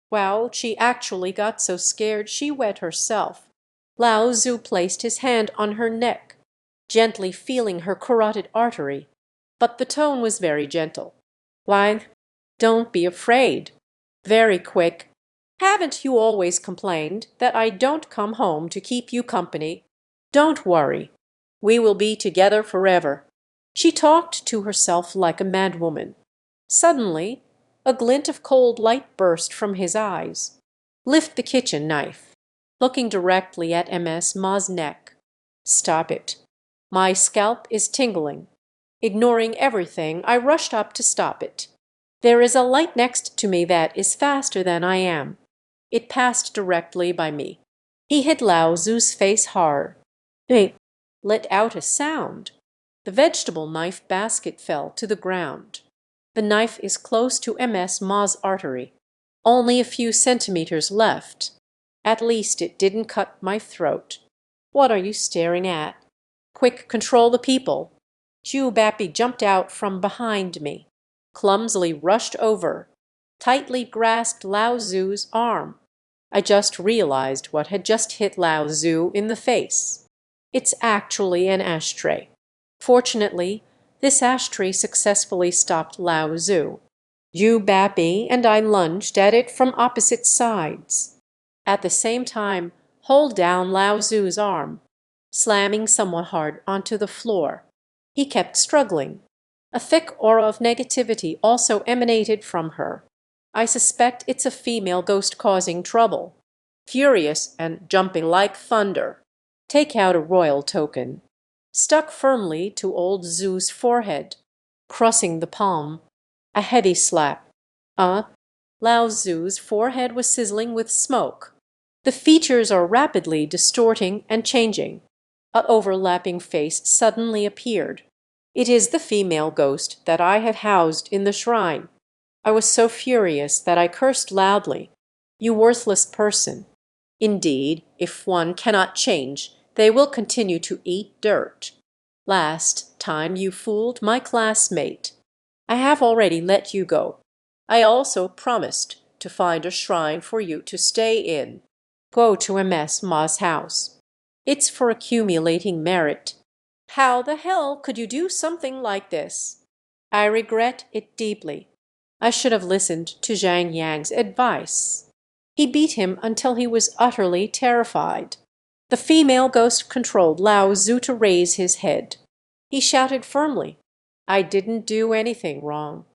Wow, she actually got so scared she wet herself. Lao Tzu placed his hand on her neck, gently feeling her carotid artery, but the tone was very gentle. "Why, don't be afraid." Very quick. "Haven't you always complained that I don't come home to keep you company? Don't worry. We will be together forever." She talked to herself like a madwoman. Suddenly, a glint of cold light burst from his eyes. "Lift the kitchen knife," looking directly at MS Ma's neck. "Stop it. My scalp is tingling." Ignoring everything, I rushed up to stop it. There is a light next to me that is faster than I am. It passed directly by me. He hit Lao Tzu's face hard. He let out a sound. The vegetable knife basket fell to the ground. The knife is close to MS Ma's artery. Only a few centimeters left. At least it didn't cut my throat. What are you staring at? Quick, control the people. Ju Bappy jumped out from behind me, clumsily rushed over, tightly grasped Lao Tzu's arm. I just realized what had just hit Lao Tzu in the face. It's actually an ashtray. Fortunately, this ashtray successfully stopped Lao Tzu. Ju Bappy and I lunged at it from opposite sides. At the same time, hold down Lao Tzu's arm, slamming somewhat hard onto the floor. He kept struggling. A thick aura of negativity also emanated from her. I suspect it's a female ghost causing trouble. Furious and jumping like thunder. Take out a royal token. Stuck firmly to old Zhu's forehead. Crossing the palm. A heavy slap. Lao Tzu's forehead was sizzling with smoke. The features are rapidly distorting and changing. An overlapping face suddenly appeared. It is the female ghost that I had housed in the shrine. I was so furious that I cursed loudly. "You worthless person. Indeed, if one cannot change, they will continue to eat dirt. Last time you fooled my classmate. I have already let you go. I also promised to find a shrine for you to stay in. Go to MS Ma's house. It's for accumulating merit. How the hell could you do something like this? I regret it deeply. I should have listened to Zhang Yang's advice." He beat him until he was utterly terrified. The female ghost controlled Lao Tzu to raise his head. He shouted firmly, "I didn't do anything wrong.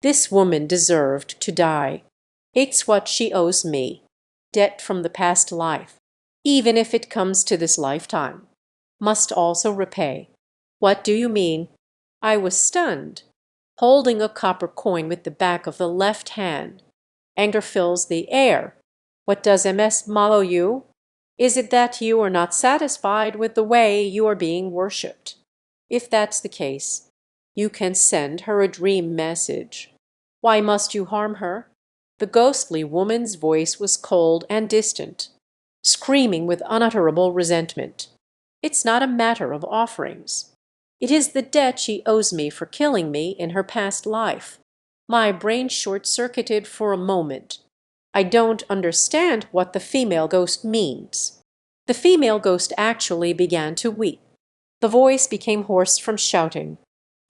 This woman deserved to die. It's what she owes me. Debt from the past life, even if it comes to this lifetime. Must also repay." "What do you mean?" I was stunned. holding a copper coin with the back of the left hand. Anger fills the air. What does MS follow you? Is it that you are not satisfied with the way you are being worshipped? If that's the case, you can send her a dream message. Why must you harm her? The ghostly woman's voice was cold and distant, screaming with unutterable resentment. It's not a matter of offerings. It is the debt she owes me for killing me in her past life. My brain short-circuited for a moment. I don't understand what the female ghost means. The female ghost actually began to weep. The voice became hoarse from shouting.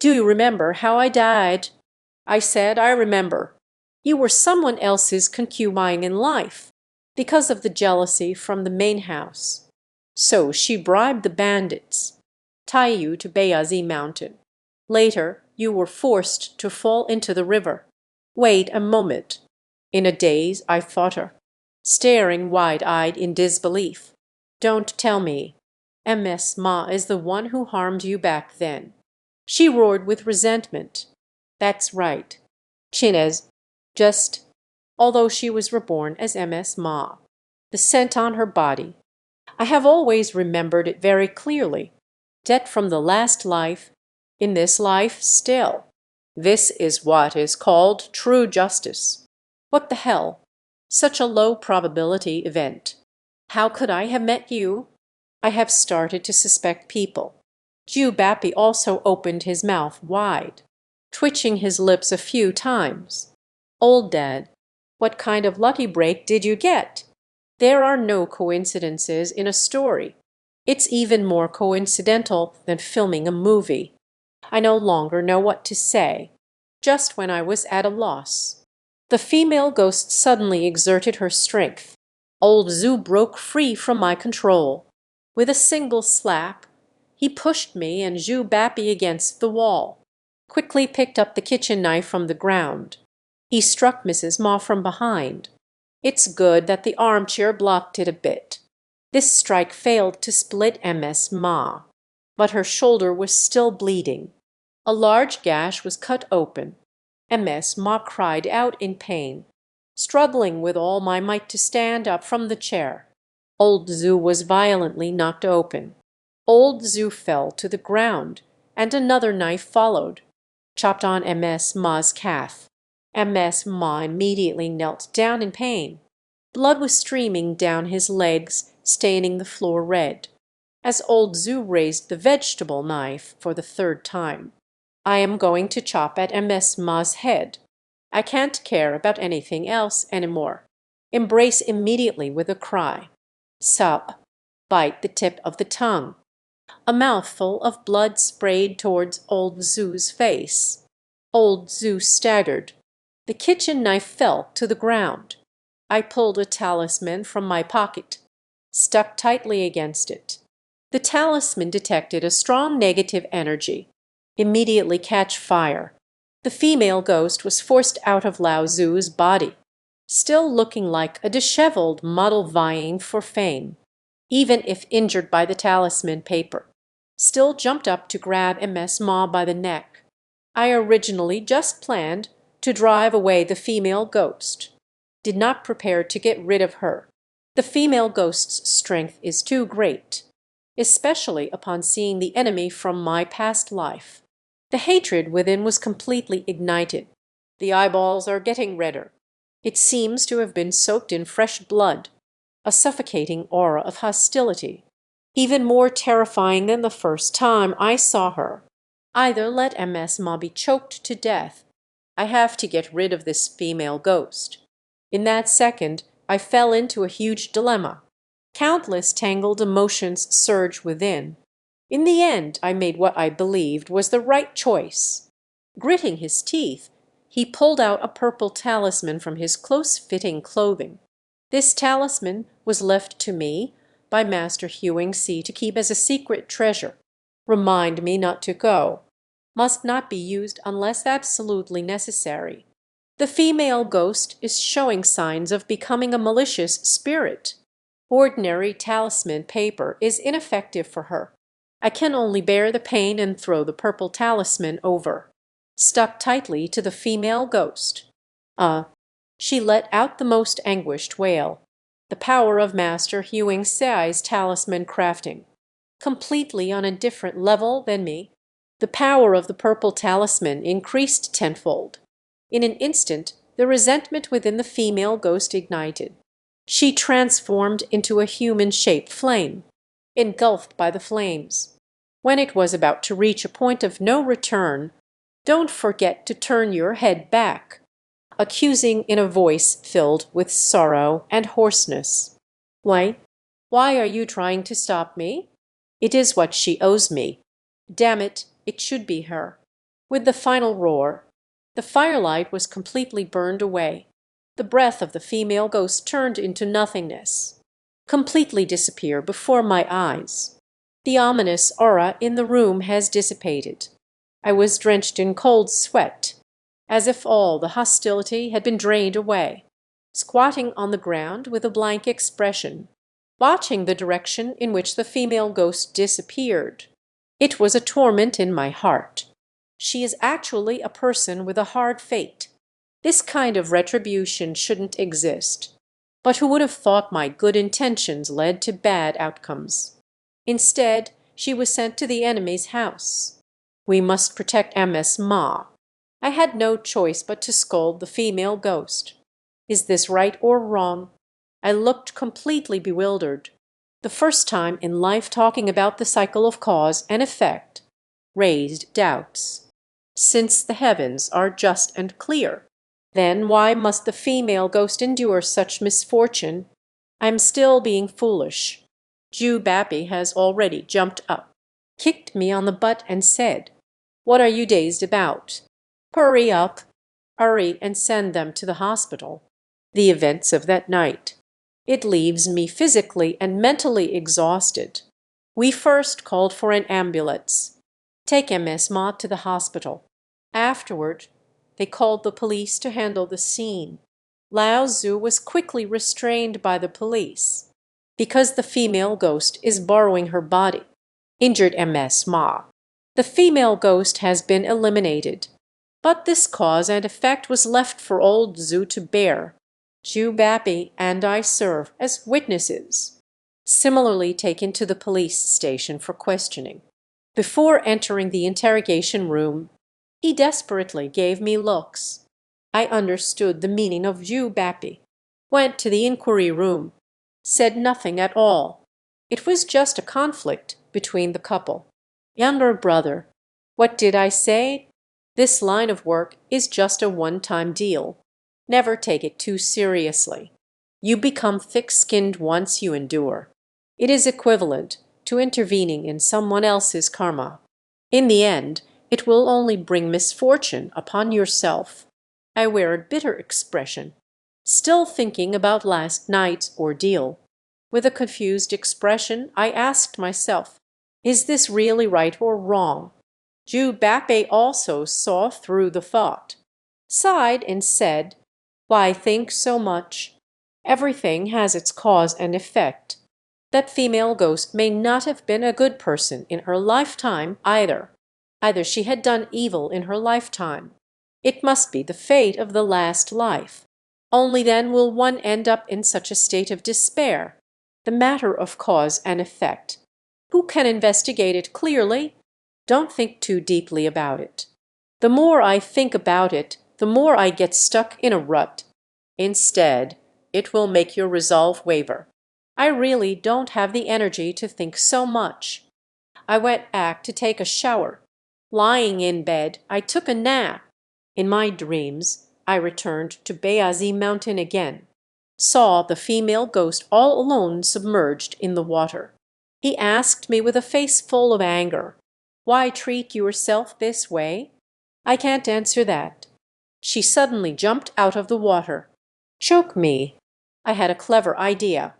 Do you remember how I died? I said, I remember. You were someone else's concubine in life, because of the jealousy from the main house. So she bribed the bandits, tie you to Bayazi Mountain. Later, you were forced to fall into the river. Wait a moment. In a daze, I fought her, staring wide-eyed in disbelief. Don't tell me. MS Ma is the one who harmed you back then. She roared with resentment. That's right. Chinez, just, although she was reborn as MS Ma. The scent on her body. I have always remembered it very clearly. Debt from the last life, in this life still. This is what is called true justice. What the hell? Such a low probability event. How could I have met you? I have started to suspect people. Ju Bappy also opened his mouth wide, twitching his lips a few times. Old Dad, what kind of lucky break did you get? There are no coincidences in a story. It's even more coincidental than filming a movie. I no longer know what to say. Just when I was at a loss, the female ghost suddenly exerted her strength. Old Zoo broke free from my control. With a single slap, he pushed me and Ju Bappy against the wall, quickly picked up the kitchen knife from the ground. He struck Mrs. Ma from behind. It's good that the armchair blocked it a bit. This strike failed to split MS Ma, but her shoulder was still bleeding. A large gash was cut open. MS Ma cried out in pain, struggling with all my might to stand up from the chair. Old Zoo was violently knocked open. Old Zoo fell to the ground, and another knife followed, chopped on MS Ma's calf. MS Ma immediately knelt down in pain. Blood was streaming down his legs, staining the floor red, as Old Zoo raised the vegetable knife for the third time. I am going to chop at MS Ma's head. I can't care about anything else anymore. Embrace immediately with a cry. Sub. Bite the tip of the tongue. A mouthful of blood sprayed towards Old Zoo's face. Old Zoo staggered. The kitchen knife fell to the ground. I pulled a talisman from my pocket, stuck tightly against it. The talisman detected a strong negative energy. Immediately catch fire. The female ghost was forced out of Lao Zu's body, still looking like a disheveled model vying for fame. Even if injured by the talisman paper, still jumped up to grab MS Ma by the neck. I originally just planned to drive away the female ghost. Did not prepare to get rid of her. The female ghost's strength is too great, especially upon seeing the enemy from my past life. The hatred within was completely ignited. The eyeballs are getting redder. It seems to have been soaked in fresh blood, a suffocating aura of hostility, even more terrifying than the first time I saw her. Either let MS Ma be choked to death. I have to get rid of this female ghost. In that second, I fell into a huge dilemma. Countless tangled emotions surged within. In the end, I made what I believed was the right choice. Gritting his teeth, he pulled out a purple talisman from his close-fitting clothing. This talisman was left to me by Master Hewing C to keep as a secret treasure. Remind me not to go. Must not be used unless absolutely necessary. The female ghost is showing signs of becoming a malicious spirit. Ordinary talisman paper is ineffective for her. I can only bear the pain and throw the purple talisman over. stuck tightly to the female ghost. Uh, she let out the most anguished wail. The power of Master Hewing Sai's talisman crafting. Completely on a different level than me. The power of the purple talisman increased tenfold. In an instant, the resentment within the female ghost ignited. She transformed into a human-shaped flame, engulfed by the flames. When it was about to reach a point of no return, "Don't forget to turn your head back," accusing in a voice filled with sorrow and hoarseness. Why are you trying to stop me? It is what she owes me. Damn it, it should be her. With the final roar, the firelight was completely burned away. The breath of the female ghost turned into nothingness, completely disappear before my eyes. The ominous aura in the room has dissipated. I was drenched in cold sweat, as if all the hostility had been drained away, squatting on the ground with a blank expression, watching the direction in which the female ghost disappeared. It was a torment in my heart. She is actually a person with a hard fate. This kind of retribution shouldn't exist. But who would have thought my good intentions led to bad outcomes? Instead, she was sent to the enemy's house. We must protect MS Ma. I had no choice but to scold the female ghost. Is this right or wrong? I looked completely bewildered. The first time in life talking about the cycle of cause and effect raised doubts. Since the heavens are just and clear, then why must the female ghost endure such misfortune? I'm still being foolish. Jew Bappy has already jumped up, kicked me on the butt and said, "What are you dazed about? Hurry up. Hurry and send them to the hospital." The events of that night. It leaves me physically and mentally exhausted. We first called for an ambulance. Take MS Ma to the hospital. Afterward, they called the police to handle the scene. Lao Tzu was quickly restrained by the police because the female ghost is borrowing her body. Injured MS Ma. The female ghost has been eliminated. But this cause and effect was left for old Tzu to bear. Jew Bappy and I serve as witnesses. Similarly taken to the police station for questioning. Before entering the interrogation room, he desperately gave me looks. I understood the meaning of Jew Bappy. Went to the inquiry room. Said nothing at all. It was just a conflict between the couple. Younger brother. What did I say? This line of work is just a one-time deal. Never take it too seriously. You become thick-skinned once you endure. It is equivalent to intervening in someone else's karma. In the end, it will only bring misfortune upon yourself. I wear a bitter expression, still thinking about last night's ordeal. With a confused expression, I asked myself, is this really right or wrong? Jew Bappy also saw through the thought, sighed and said, "Why think so much? Everything has its cause and effect. That female ghost may not have been a good person in her lifetime either. Either she had done evil in her lifetime. It must be the fate of the last life. Only then will one end up in such a state of despair. The matter of cause and effect. Who can investigate it clearly? Don't think too deeply about it. The more I think about it, the more I get stuck in a rut. Instead, it will make your resolve waver. I really don't have the energy to think so much." I went back to take a shower. Lying in bed, I took a nap. In my dreams, I returned to Beazi Mountain again. Saw the female ghost all alone submerged in the water. He asked me with a face full of anger, "Why treat yourself this way?" I can't answer that. She suddenly jumped out of the water. Choke me. I had a clever idea.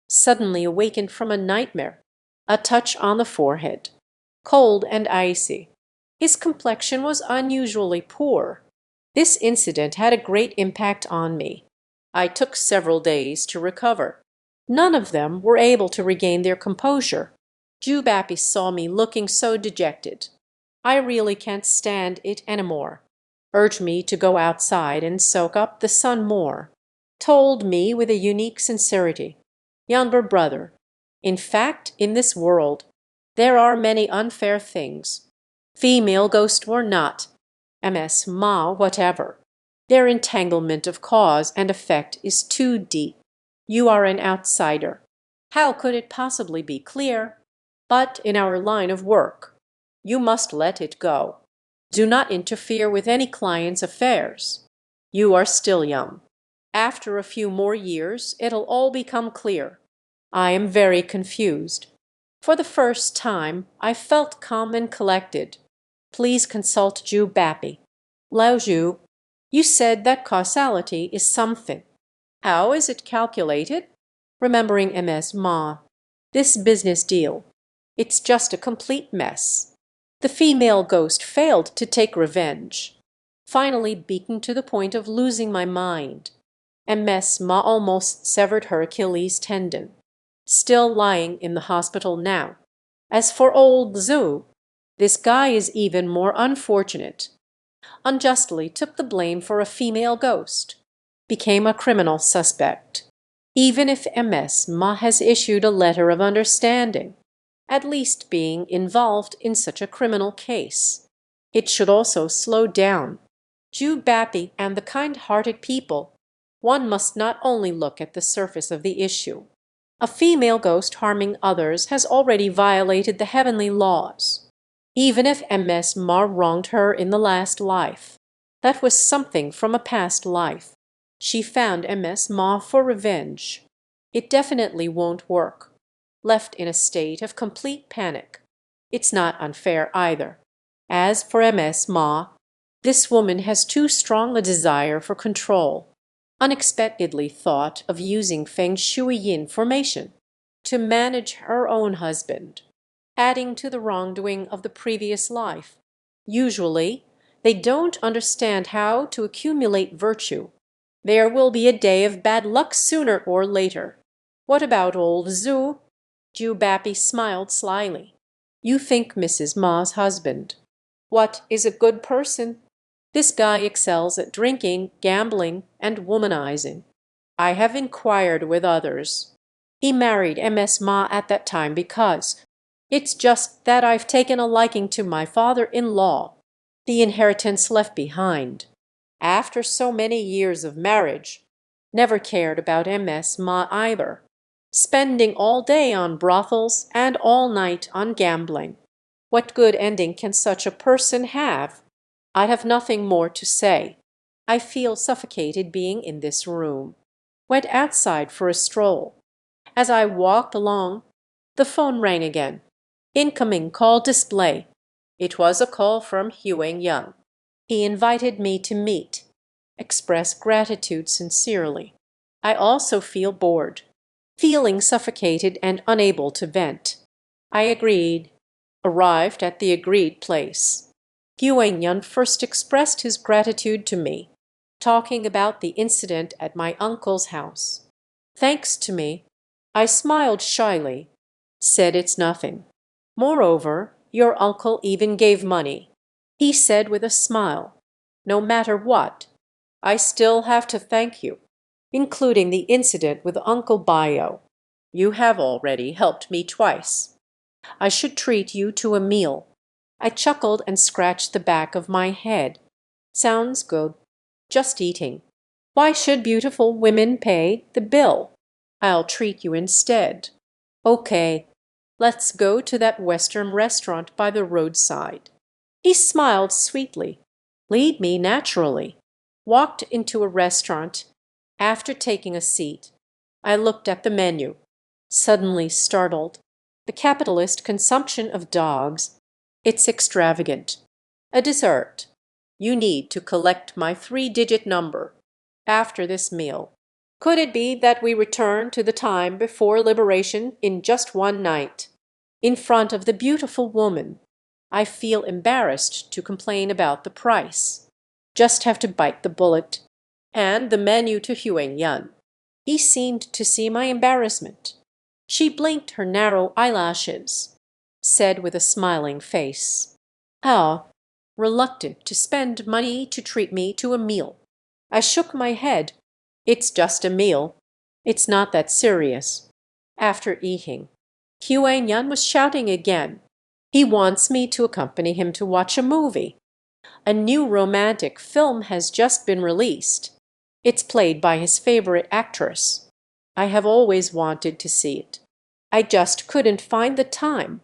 Suddenly awakened from a nightmare. A touch on the forehead. Cold and icy. His complexion was unusually poor. This incident had a great impact on me. I took several days to recover. None of them were able to regain their composure. Jew Bappy saw me looking so dejected. I really can't stand it anymore. urged me to go outside and soak up the sun more, told me with a unique sincerity, "Younger brother, in fact, in this world, there are many unfair things, female ghost or not, MS Ma whatever. Their entanglement of cause and effect is too deep. You are an outsider. How could it possibly be clear? But in our line of work, you must let it go. Do not interfere with any client's affairs. You are still young. After a few more years, it'll all become clear. I am very confused. For the first time, I felt calm and collected. Please consult Ju Bappy. Lao Ju, you said that causality is something. How is it calculated? Remembering MS Ma. This business deal. It's just a complete mess. The female ghost failed to take revenge. Finally beaten to the point of losing my mind. MS Ma almost severed her Achilles tendon. Still lying in the hospital now. As for old Zhu, this guy is even more unfortunate. Unjustly took the blame for a female ghost. Became a criminal suspect. Even if MS Ma has issued a letter of understanding, at least being involved in such a criminal case, it should also slow down. Ju Bappy and the kind-hearted people, one must not only look at the surface of the issue. A female ghost harming others has already violated the heavenly laws. Even if MS Ma wronged her in the last life, that was something from a past life. She found MS Ma for revenge. It definitely won't work. Left in a state of complete panic. It's not unfair either. As for MS Ma, this woman has too strong a desire for control. Unexpectedly thought of using Feng Shui Yin formation to manage her own husband, adding to the wrongdoing of the previous life. Usually, they don't understand how to accumulate virtue. There will be a day of bad luck sooner or later. What about old Zhu? Ju Bappy smiled slyly. You think Mrs. Ma's husband. What is a good person? This guy excels at drinking, gambling, and womanizing. I have inquired with others. He married MS Ma at that time because it's just that I've taken a liking to my father-in-law, the inheritance left behind. After so many years of marriage, never cared about MS Ma either. Spending all day on brothels and all night on gambling. What good ending can such a person have? I have nothing more to say. I feel suffocated being in this room. Went outside for a stroll. As I walked along, the phone rang again. Incoming call display. It was a call from Huang Yang. He invited me to meet. Express gratitude sincerely. I also feel bored. Feeling suffocated and unable to vent. I agreed. Arrived at the agreed place. Huang Yun first expressed his gratitude to me, talking about the incident at my uncle's house. Thanks to me, I smiled shyly, said it's nothing. Moreover, your uncle even gave money. He said with a smile, no matter what, I still have to thank you, including the incident with Uncle Bio. You have already helped me twice. I should treat you to a meal. I chuckled and scratched the back of my head. Sounds good. Just eating. Why should beautiful women pay the bill? I'll treat you instead. Okay, let's go to that Western restaurant by the roadside. He smiled sweetly. Lead me naturally. Walked into a restaurant. After taking a seat, I looked at the menu. Suddenly startled. The capitalist consumption of dogs. It's extravagant. A dessert. You need to collect my 3-digit number. After this meal. Could it be that we return to the time before liberation in just one night? In front of the beautiful woman. I feel embarrassed to complain about the price. Just have to bite the bullet. And the menu to Huang Yun. He seemed to see my embarrassment. She blinked her narrow eyelashes. Said with a smiling face, "Ah, reluctant to spend money to treat me to a meal. I shook my head. It's just a meal. It's not that serious. After eating, Huan was shouting again. He wants me to accompany him to watch a movie. A new romantic film has just been released. It's played by his favorite actress. I have always wanted to see it. I just couldn't find the time.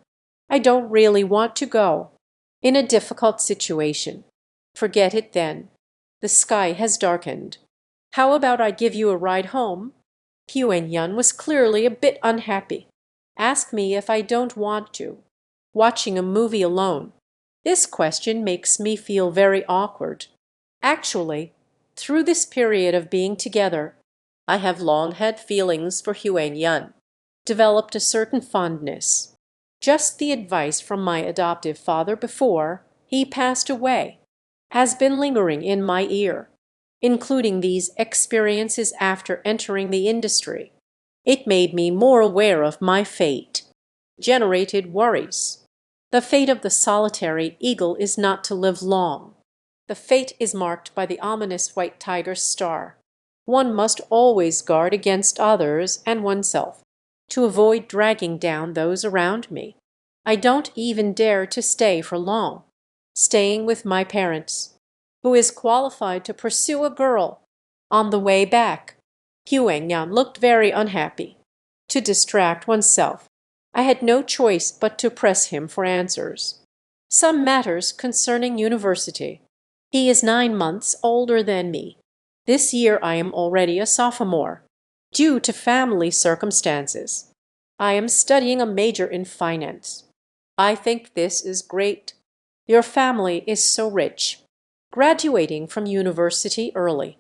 I don't really want to go. In a difficult situation. Forget it then. The sky has darkened. How about I give you a ride home? Huan was clearly a bit unhappy. Ask me if I don't want to. Watching a movie alone. This question makes me feel very awkward. Actually, through this period of being together, I have long had feelings for Huan, developed a certain fondness. Just the advice from my adoptive father before he passed away has been lingering in my ear, including these experiences after entering the industry. It made me more aware of my fate, generated worries. The fate of the solitary eagle is not to live long. The fate is marked by the ominous white tiger star. One must always guard against others and oneself, to avoid dragging down those around me. I don't even dare to stay for long, staying with my parents. Who is qualified to pursue a girl? On the way back, Huan looked very unhappy. To distract oneself, I had no choice but to press him for answers. Some matters concerning university. He is 9 months older than me. This year I am already a sophomore, due to family circumstances. I am studying a major in finance. I think this is great. Your family is so rich. Graduating from university early.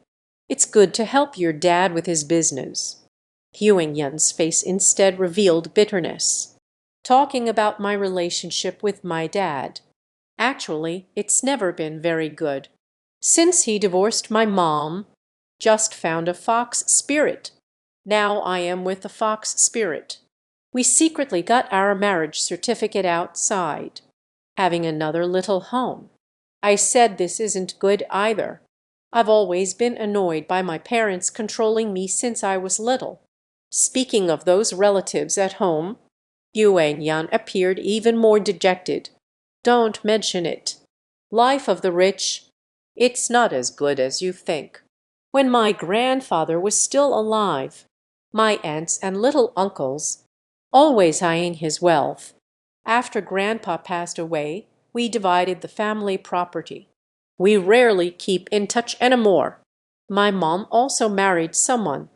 It's good to help your dad with his business. Huan face instead revealed bitterness. Talking about my relationship with my dad. Actually, it's never been very good. Since he divorced my mom, just found a fox spirit. Now I am with the fox spirit. We secretly got our marriage certificate outside, having another little home. I said this isn't good either. I've always been annoyed by my parents controlling me since I was little. Speaking of those relatives at home, Huan appeared even more dejected. Don't mention it. Life of the rich, it's not as good as you think. When my grandfather was still alive, my aunts and little uncles, always eyeing his wealth. After Grandpa passed away, we divided the family property. We rarely keep in touch anymore. My mom also married someone,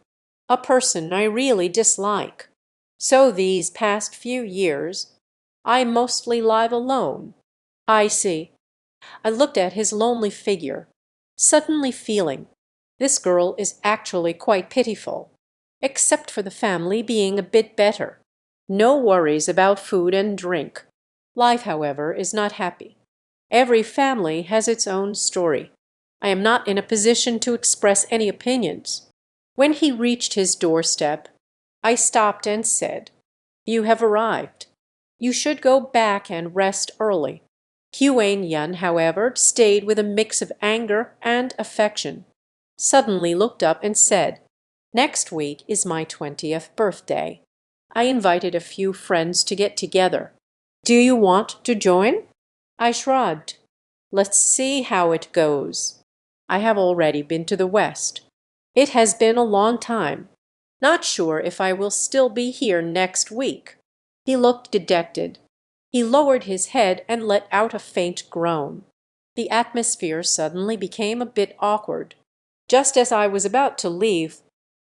a person I really dislike. So these past few years, I mostly live alone. I see. I looked at his lonely figure, suddenly feeling this girl is actually quite pitiful, except for the family being a bit better. No worries about food and drink. Life, however, is not happy. Every family has its own story. I am not in a position to express any opinions. When he reached his doorstep, I stopped and said, "You have arrived. You should go back and rest early." Huan, however, stayed with a mix of anger and affection. Suddenly looked up and said, "Next week is my 20th birthday. I invited a few friends to get together. Do you want to join?" I shrugged. Let's see how it goes. I have already been to the West. It has been a long time. Not sure if I will still be here next week. He looked dejected. He lowered his head and let out a faint groan. The atmosphere suddenly became a bit awkward. Just as I was about to leave,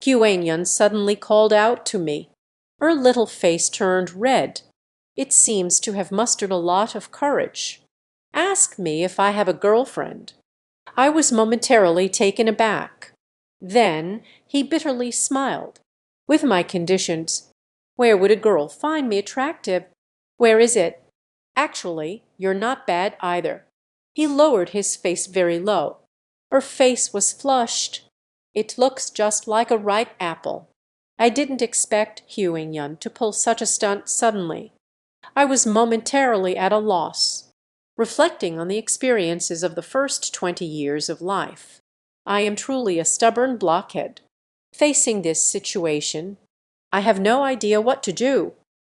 Huan suddenly called out to me. Her little face turned red. It seems to have mustered a lot of courage. Ask me if I have a girlfriend. I was momentarily taken aback. Then he bitterly smiled. With my conditions, where would a girl find me attractive? Where is it? Actually, you're not bad either. He lowered his face very low. Her face was flushed. It looks just like a ripe apple. I didn't expect Huan to pull such a stunt suddenly. I was momentarily at a loss. reflecting on the experiences of the first 20 years of life. I am truly a stubborn blockhead. Facing this situation, I have no idea what to do.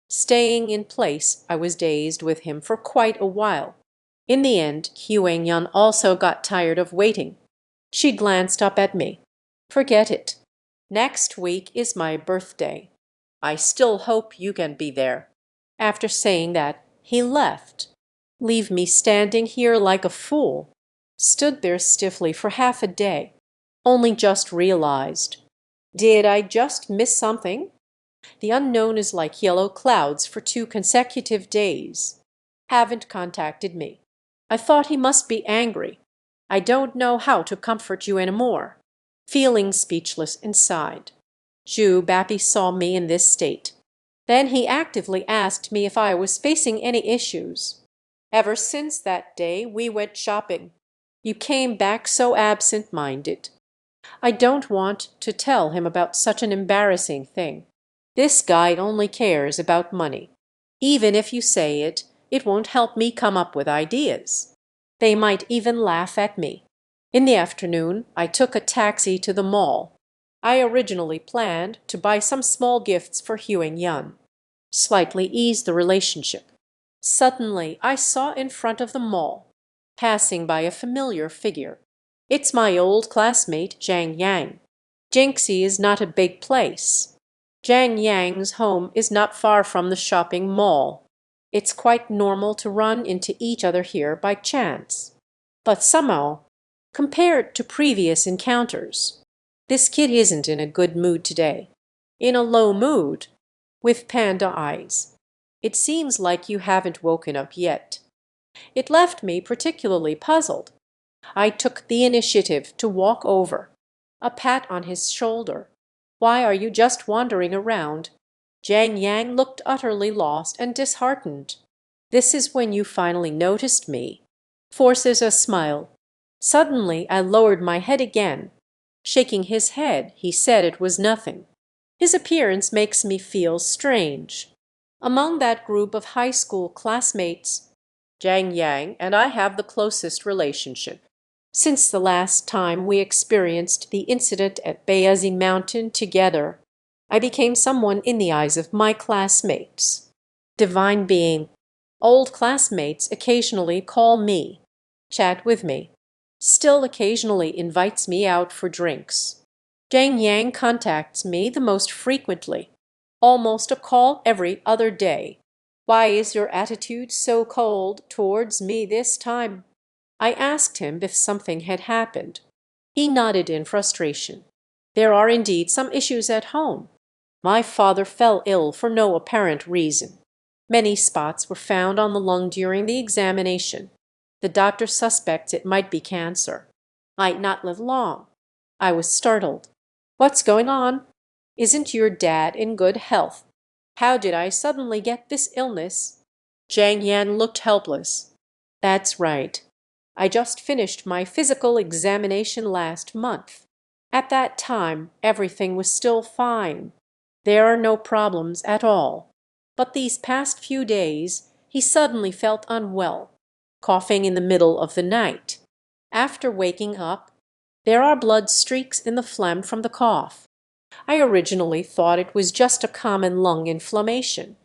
Staying in place, I was dazed with him for quite a while. In the end, Huang-yun also got tired of waiting. She glanced up at me. "Forget it. Next week is my birthday. I still hope you can be there." After saying that, he left. Leave me standing here like a fool. Stood there stiffly for half a day. Only just realized. Did I just miss something? The unknown is like yellow clouds for 2 consecutive days. Haven't contacted me. I thought he must be angry. I don't know how to comfort you anymore. Feeling speechless inside. Zhu Bapi saw me in this state. Then he actively asked me if I was facing any issues. Ever since that day we went shopping. You came back so absent-minded. I don't want to tell him about such an embarrassing thing. This guy only cares about money. Even if you say it, it won't help me come up with ideas. They might even laugh at me. In the afternoon, I took a taxi to the mall. I originally planned to buy some small gifts for Huang-yun. Slightly ease the relationship. Suddenly, I saw in front of the mall, passing by a familiar figure. It's my old classmate, Zhang Yang. Jinxie is not a big place. Zhang Yang's home is not far from the shopping mall. It's quite normal to run into each other here by chance. But somehow, compared to previous encounters, this kid isn't in a good mood today. In a low mood, with panda eyes. It seems like you haven't woken up yet. It left me particularly puzzled. I took the initiative to walk over. A pat on his shoulder. "Why are you just wandering around?" Zhang Yang looked utterly lost and disheartened. "This is when you finally noticed me." Forces a smile. Suddenly I lowered my head again. Shaking his head, he said it was nothing. His appearance makes me feel strange. Among that group of high school classmates, Zhang Yang and I have the closest relationship. Since the last time we experienced the incident at Bayazi Mountain together, I became someone in the eyes of my classmates. Divine being. Old classmates occasionally call me, chat with me, still occasionally invites me out for drinks. Zhang Yang contacts me the most frequently, almost a call every other day. "Why is your attitude so cold towards me this time?" I asked him if something had happened. He nodded in frustration. "There are indeed some issues at home. My father fell ill for no apparent reason. Many spots were found on the lung during the examination. The doctor suspects it might be cancer. Might not live long." I was startled. "What's going on? Isn't your dad in good health? How did I suddenly get this illness?" Zhang Yan looked helpless. "That's right. I just finished my physical examination last month. At that time, everything was still fine. There are no problems at all. But these past few days, he suddenly felt unwell, coughing in the middle of the night. After waking up, there are blood streaks in the phlegm from the cough. I originally thought it was just a common lung inflammation.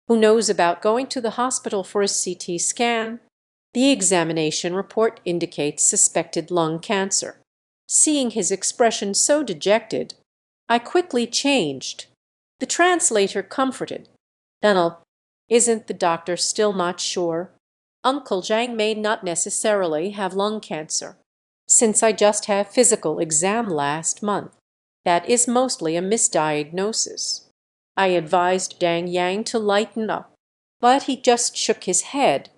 Who knows about going to the hospital for a CT scan? The examination report indicates suspected lung cancer." Seeing his expression so dejected, I quickly changed. The translator comforted. "Then isn't the doctor still not sure? Uncle Zhang may not necessarily have lung cancer. Since I just had physical exam last month, that is mostly a misdiagnosis." I advised Dang Yang to lighten up, but he just shook his head.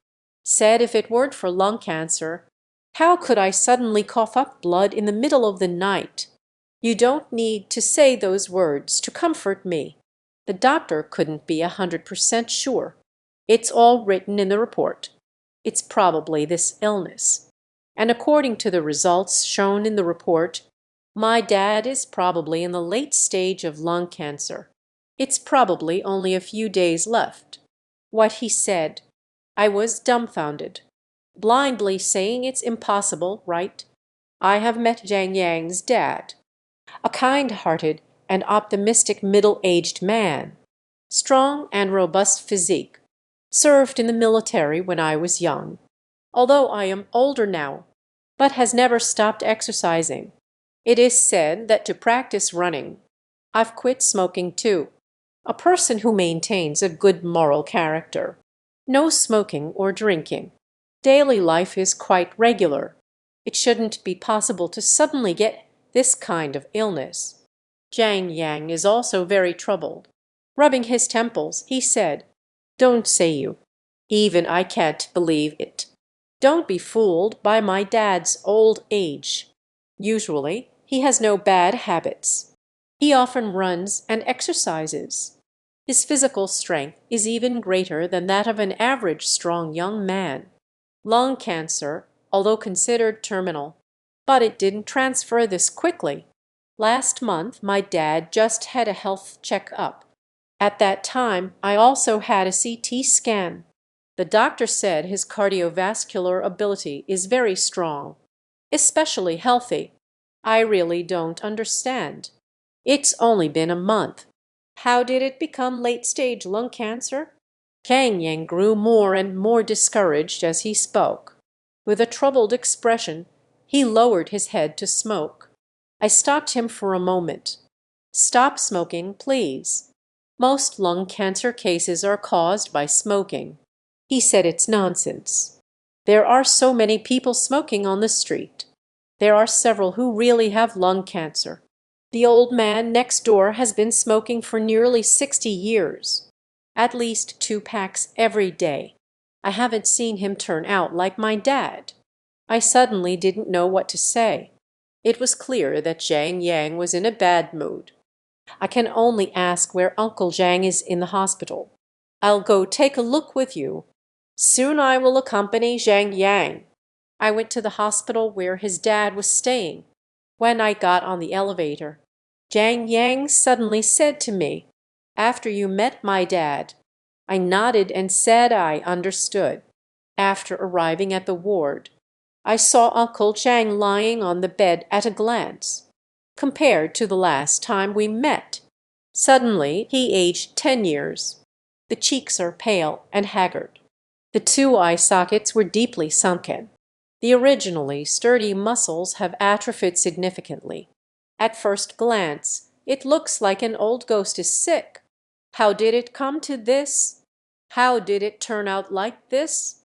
Said if it weren't for lung cancer, how could I suddenly cough up blood in the middle of the night? You don't need to say those words to comfort me. The doctor couldn't be 100% sure. It's all written in the report. It's probably this illness. And according to the results shown in the report, my dad is probably in the late stage of lung cancer. It's probably only a few days left. What he said, I was dumbfounded. blindly saying it's impossible, right? I have met Jiang Yang's dad, a kind-hearted and optimistic middle-aged man, strong and robust physique, served in the military when I was young, although I am older now, but has never stopped exercising. It is said that to practice running, I've quit smoking too. A person who maintains a good moral character. No smoking or drinking. Daily life is quite regular. It shouldn't be possible to suddenly get this kind of illness. Jiang Yang is also very troubled. Rubbing his temples, he said, "Don't say you. Even I can't believe it. Don't be fooled by my dad's old age. Usually, he has no bad habits. He often runs and exercises. His physical strength is even greater than that of an average strong young man. Lung cancer, although considered terminal, but it didn't transfer this quickly. Last month, my dad just had a health check-up. At that time, I also had a CT scan. The doctor said his cardiovascular ability is very strong, especially healthy. I really don't understand. It's only been a month. How did it become late-stage lung cancer?" Kang Yang grew more and more discouraged as he spoke. With a troubled expression, he lowered his head to smoke. I stopped him for a moment. "Stop smoking, please. Most lung cancer cases are caused by smoking." He said it's nonsense. There are so many people smoking on the street. There are several who really have lung cancer. The old man next door has been smoking for nearly 60 years. At least 2 packs every day. I haven't seen him turn out like my dad. I suddenly didn't know what to say. It was clear that Jiang Yang was in a bad mood. "I can only ask where Uncle Jiang is in the hospital. I'll go take a look with you. Soon I will accompany Jiang Yang." I went to the hospital where his dad was staying. When I got on the elevator, Jiang Yang suddenly said to me, "After you met my dad." I nodded and said I understood. After arriving at the ward, I saw Uncle Jiang lying on the bed at a glance. Compared to the last time we met, suddenly he aged 10 years. The cheeks are pale and haggard. The two eye sockets were deeply sunken. The originally sturdy muscles have atrophied significantly. At first glance, it looks like an old ghost is sick. How did it come to this? How did it turn out like this?